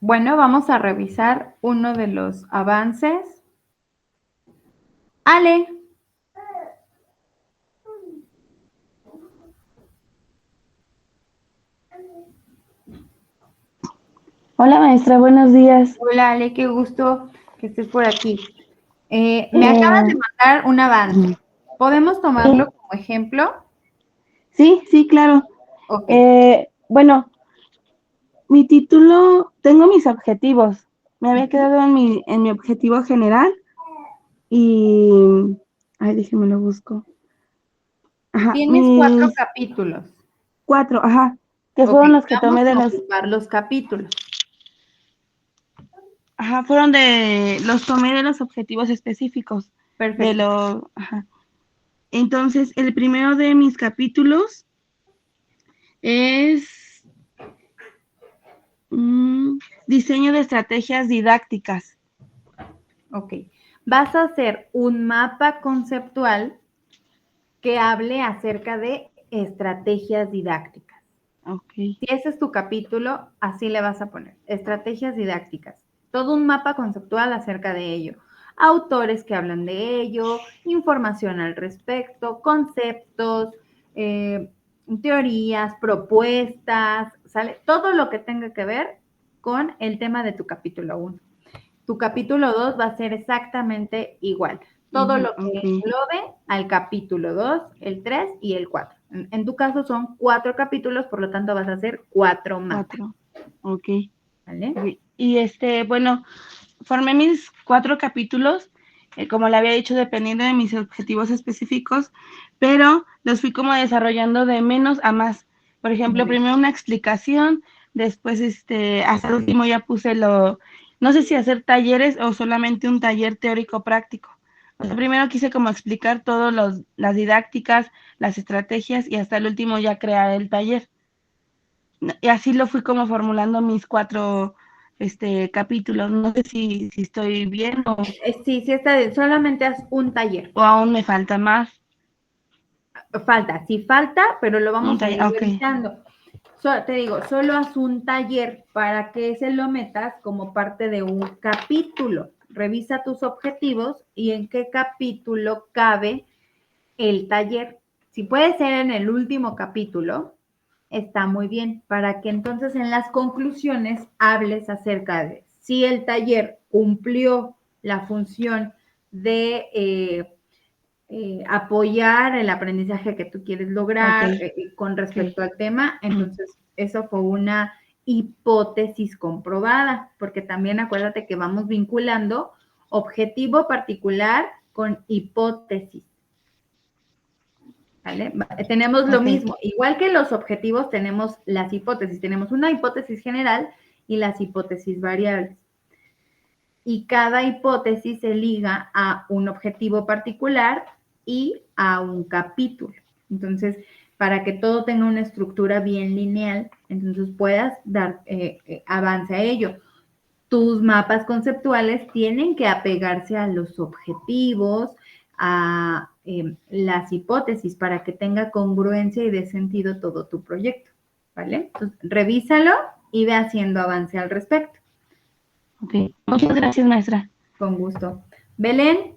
Bueno, vamos a revisar uno de los avances. Ale. Hola maestra, buenos días. Hola Ale, qué gusto que estés por aquí. Me acabas de mandar un avance. ¿Podemos tomarlo como ejemplo? Sí, claro. Ok. Bueno, mi título, tengo mis objetivos. Me había quedado en mi objetivo general y, ay, déjeme lo busco. Ajá, Tienes 4 mis capítulos. 4, ajá, que Ok, fueron los que vamos tomé de a los, ocupar los capítulos. ajá, los tomé de los objetivos específicos, Perfecto. ajá. Entonces, el primero de mis capítulos es diseño de estrategias didácticas. Ok. Vas a hacer un mapa conceptual que hable acerca de estrategias didácticas. Ok. Si ese es tu capítulo, así le vas a poner, estrategias didácticas. Todo un mapa conceptual acerca de ello. Autores que hablan de ello, información al respecto, conceptos, teorías, propuestas, ¿sale? Todo lo que tenga que ver con el tema de tu capítulo 1. Tu capítulo 2 va a ser exactamente igual. Todo lo que englobe al capítulo 2, el 3 y el 4. En tu caso son 4 capítulos, por lo tanto vas a hacer 4 mapas. 4. Ok. ¿Vale? Y bueno, formé mis 4 capítulos, como le había dicho, dependiendo de mis objetivos específicos, pero los fui como desarrollando de menos a más. Por ejemplo, primero una explicación, después hasta el último ya puse no sé si hacer talleres o solamente un taller teórico práctico. O sea, primero quise como explicar todas las didácticas, las estrategias y hasta el último ya crear el taller. Y así lo fui como formulando mis 4 capítulos. No sé si estoy bien Sí, está bien. Solamente haz un taller. o aún me falta más. Falta, sí falta, pero lo vamos a ir Ok. revisando. Te digo, solo haz un taller para que se lo metas como parte de un capítulo. Revisa tus objetivos y en qué capítulo cabe el taller. Si puede ser en el último capítulo, está muy bien, para que entonces en las conclusiones hables acerca de si el taller cumplió la función de apoyar el aprendizaje que tú quieres lograr con respecto al tema. Entonces, eso fue una hipótesis comprobada, porque también acuérdate que vamos vinculando objetivo particular con hipótesis. ¿Vale? Tenemos lo mismo, igual que los objetivos tenemos las hipótesis, tenemos una hipótesis general y las hipótesis variables. Y cada hipótesis se liga a un objetivo particular y a un capítulo. Entonces, para que todo tenga una estructura bien lineal, entonces puedas dar avance a ello. Tus mapas conceptuales tienen que apegarse a los objetivos, a las hipótesis, para que tenga congruencia y dé sentido todo tu proyecto, ¿vale? Entonces, revísalo y ve haciendo avance al respecto. Ok, muchas gracias, maestra. Con gusto. Belén.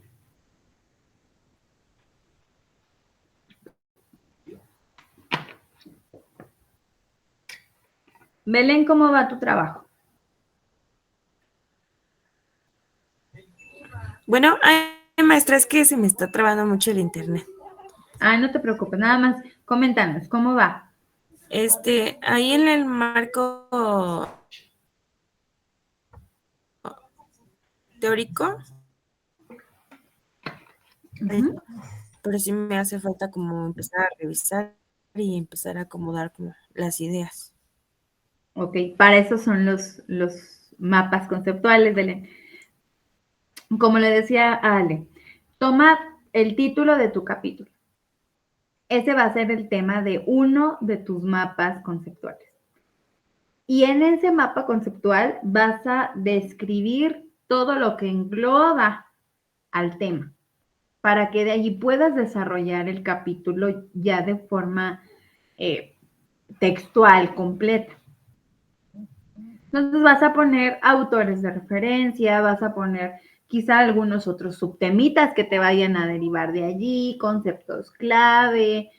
Belén, ¿cómo va tu trabajo? Bueno, maestra, es que se me está trabando mucho el internet. No te preocupes, nada más coméntanos, ¿cómo va? Ahí en el marco teórico, pero sí me hace falta como empezar a revisar y empezar a acomodar como las ideas. Ok, para eso son los mapas conceptuales, Belén. Como le decía a Ale, toma el título de tu capítulo. Ese va a ser el tema de uno de tus mapas conceptuales. Y en ese mapa conceptual vas a describir todo lo que engloba al tema, para que de allí puedas desarrollar el capítulo ya de forma textual, completa. Entonces vas a poner autores de referencia, vas a poner quizá algunos otros subtemitas que te vayan a derivar de allí, conceptos clave,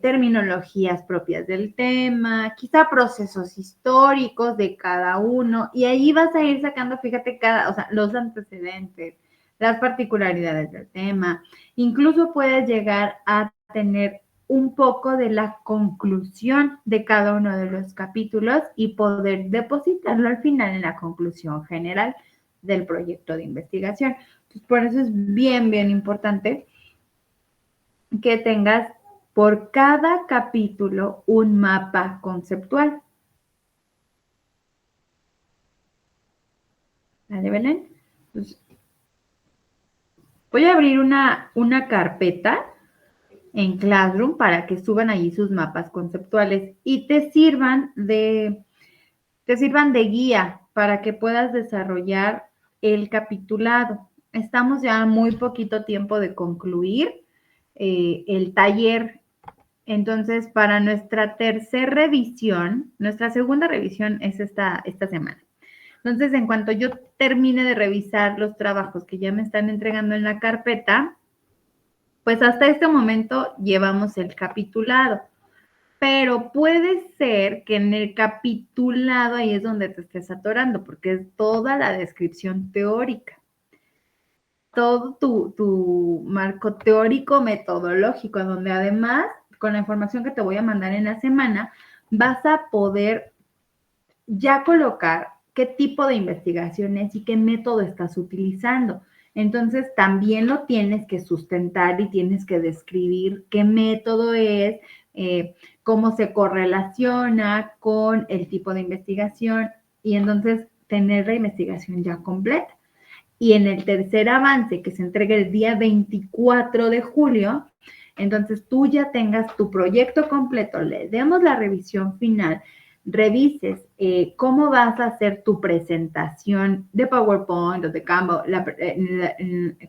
terminologías propias del tema, quizá procesos históricos de cada uno, y ahí vas a ir sacando, fíjate, o sea, los antecedentes, las particularidades del tema. Incluso puedes llegar a tener un poco de la conclusión de cada uno de los capítulos y poder depositarlo al final en la conclusión general del proyecto de investigación. Entonces, por eso es bien, bien importante que tengas por cada capítulo un mapa conceptual. ¿Vale, Belén? Entonces, voy a abrir una carpeta en Classroom para que suban allí sus mapas conceptuales y te sirvan de guía para que puedas desarrollar el capitulado. Estamos ya muy poquito tiempo de concluir el taller. Entonces, para nuestra tercera revisión, nuestra segunda revisión es esta semana. Entonces, en cuanto yo termine de revisar los trabajos que ya me están entregando en la carpeta, pues hasta este momento llevamos el capitulado. Pero puede ser que en el capitulado ahí es donde te estés atorando, porque es toda la descripción teórica. Todo tu marco teórico metodológico, donde además, con la información que te voy a mandar en la semana, vas a poder ya colocar qué tipo de investigación es y qué método estás utilizando. Entonces, también lo tienes que sustentar y tienes que describir qué método es, cómo se correlaciona con el tipo de investigación y entonces tener la investigación ya completa. Y en el tercer avance, que se entrega el día 24 de julio, entonces tú ya tengas tu proyecto completo, le demos la revisión final, revises cómo vas a hacer tu presentación de PowerPoint o de Canva,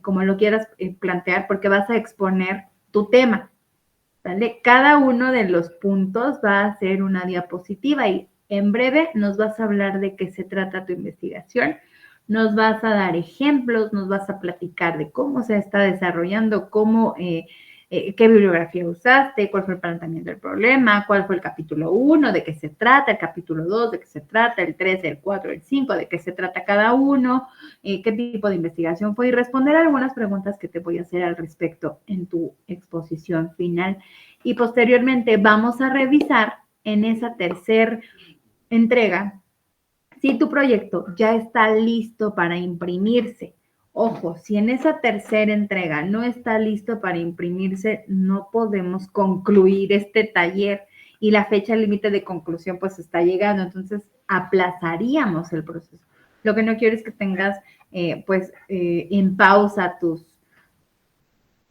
como lo quieras plantear, porque vas a exponer tu tema, ¿vale? Cada uno de los puntos va a ser una diapositiva y en breve nos vas a hablar de qué se trata tu investigación, nos vas a dar ejemplos, nos vas a platicar de cómo se está desarrollando, qué bibliografía usaste, cuál fue el planteamiento del problema, cuál fue el capítulo 1, de qué se trata, el capítulo 2, de qué se trata, el 3, el 4, el 5, de qué se trata cada uno, qué tipo de investigación fue y responder algunas preguntas que te voy a hacer al respecto en tu exposición final. Y posteriormente vamos a revisar en esa tercera entrega si tu proyecto ya está listo para imprimirse. Ojo, si en esa tercera entrega no está listo para imprimirse, no podemos concluir este taller y la fecha límite de conclusión pues está llegando, entonces aplazaríamos el proceso. Lo que no quiero es que tengas en pausa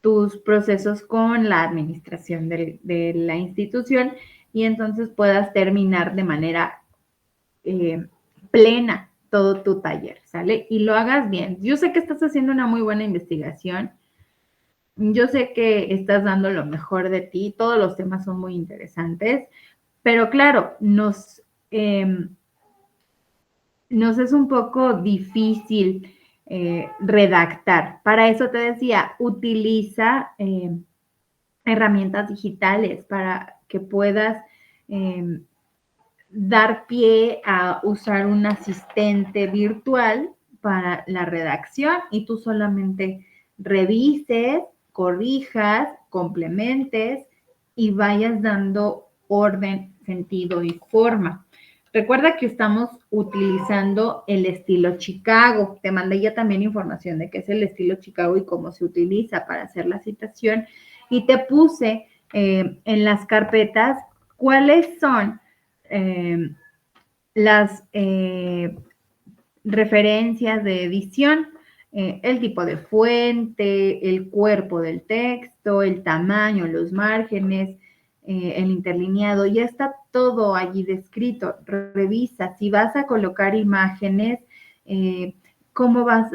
tus procesos con la administración de la institución y entonces puedas terminar de manera plena todo tu taller, ¿sale? Y lo hagas bien. Yo sé que estás haciendo una muy buena investigación. Yo sé que estás dando lo mejor de ti. Todos los temas son muy interesantes. Pero claro, nos es un poco difícil redactar. Para eso te decía, utiliza herramientas digitales para que puedas dar pie a usar un asistente virtual para la redacción y tú solamente revises, corrijas, complementes y vayas dando orden, sentido y forma. Recuerda que estamos utilizando el estilo Chicago. Te mandé ya también información de qué es el estilo Chicago y cómo se utiliza para hacer la citación. Y te puse en las carpetas cuáles son las referencias de edición, el tipo de fuente, el cuerpo del texto, el tamaño, los márgenes, el interlineado, ya está todo allí descrito. Revisa, si vas a colocar imágenes, cómo vas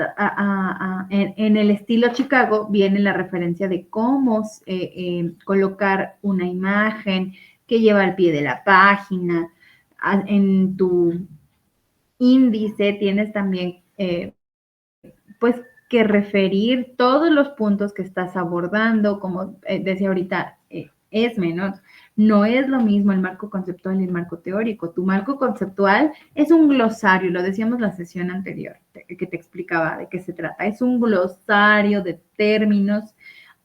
en el estilo Chicago viene la referencia de cómo colocar una imagen que lleva al pie de la página, en tu índice tienes también, pues, que referir todos los puntos que estás abordando, como decía ahorita Esme, ¿no? No es lo mismo el marco conceptual y el marco teórico. Tu marco conceptual es un glosario, lo decíamos la sesión anterior, que te explicaba de qué se trata. Es un glosario de términos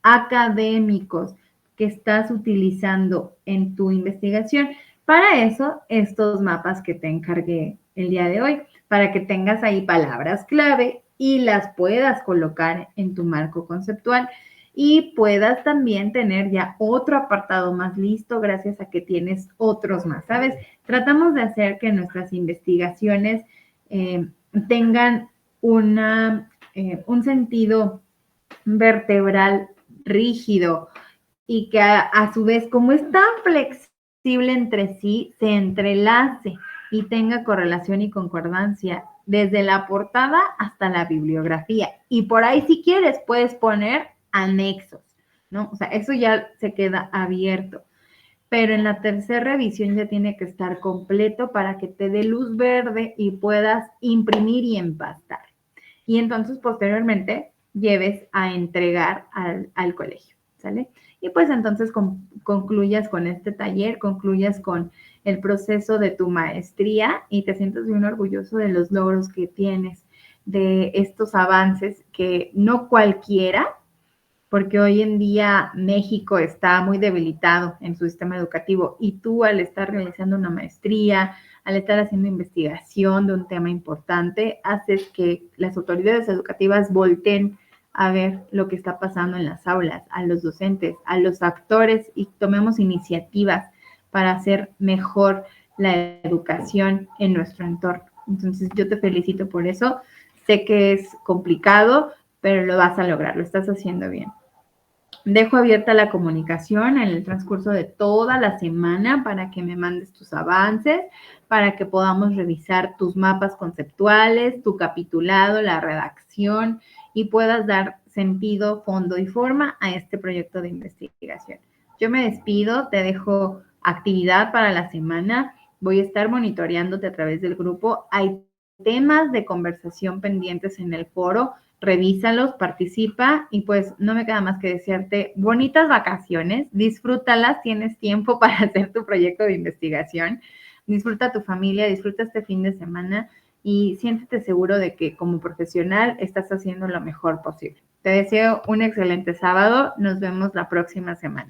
académicos que estás utilizando en tu investigación. Para eso, estos mapas que te encargué el día de hoy, para que tengas ahí palabras clave y las puedas colocar en tu marco conceptual y puedas también tener ya otro apartado más listo gracias a que tienes otros más, ¿sabes? Tratamos de hacer que nuestras investigaciones tengan un sentido vertebral rígido y que a su vez, como es tan flexible entre sí, se entrelace y tenga correlación y concordancia desde la portada hasta la bibliografía. Y por ahí, si quieres, puedes poner anexos, ¿no? O sea, eso ya se queda abierto. Pero en la tercera revisión ya tiene que estar completo para que te dé luz verde y puedas imprimir y empastar. Y entonces, posteriormente, lleves a entregar al colegio, ¿sale? Y pues entonces concluyas con este taller, concluyas con el proceso de tu maestría y te sientas bien orgulloso de los logros que tienes, de estos avances que no cualquiera, porque hoy en día México está muy debilitado en su sistema educativo y tú al estar realizando una maestría, al estar haciendo investigación de un tema importante, haces que las autoridades educativas volteen a ver lo que está pasando en las aulas, a los docentes, a los actores y tomemos iniciativas para hacer mejor la educación en nuestro entorno. Entonces, yo te felicito por eso. Sé que es complicado, pero lo vas a lograr, lo estás haciendo bien. Dejo abierta la comunicación en el transcurso de toda la semana para que me mandes tus avances, para que podamos revisar tus mapas conceptuales, tu capitulado, la redacción y puedas dar sentido, fondo y forma a este proyecto de investigación. Yo me despido, te dejo actividad para la semana. Voy a estar monitoreándote a través del grupo. Hay temas de conversación pendientes en el foro. Revísalos, participa y pues no me queda más que desearte bonitas vacaciones, disfrútalas, tienes tiempo para hacer tu proyecto de investigación, disfruta a tu familia, disfruta este fin de semana y siéntete seguro de que como profesional estás haciendo lo mejor posible. Te deseo un excelente sábado, nos vemos la próxima semana.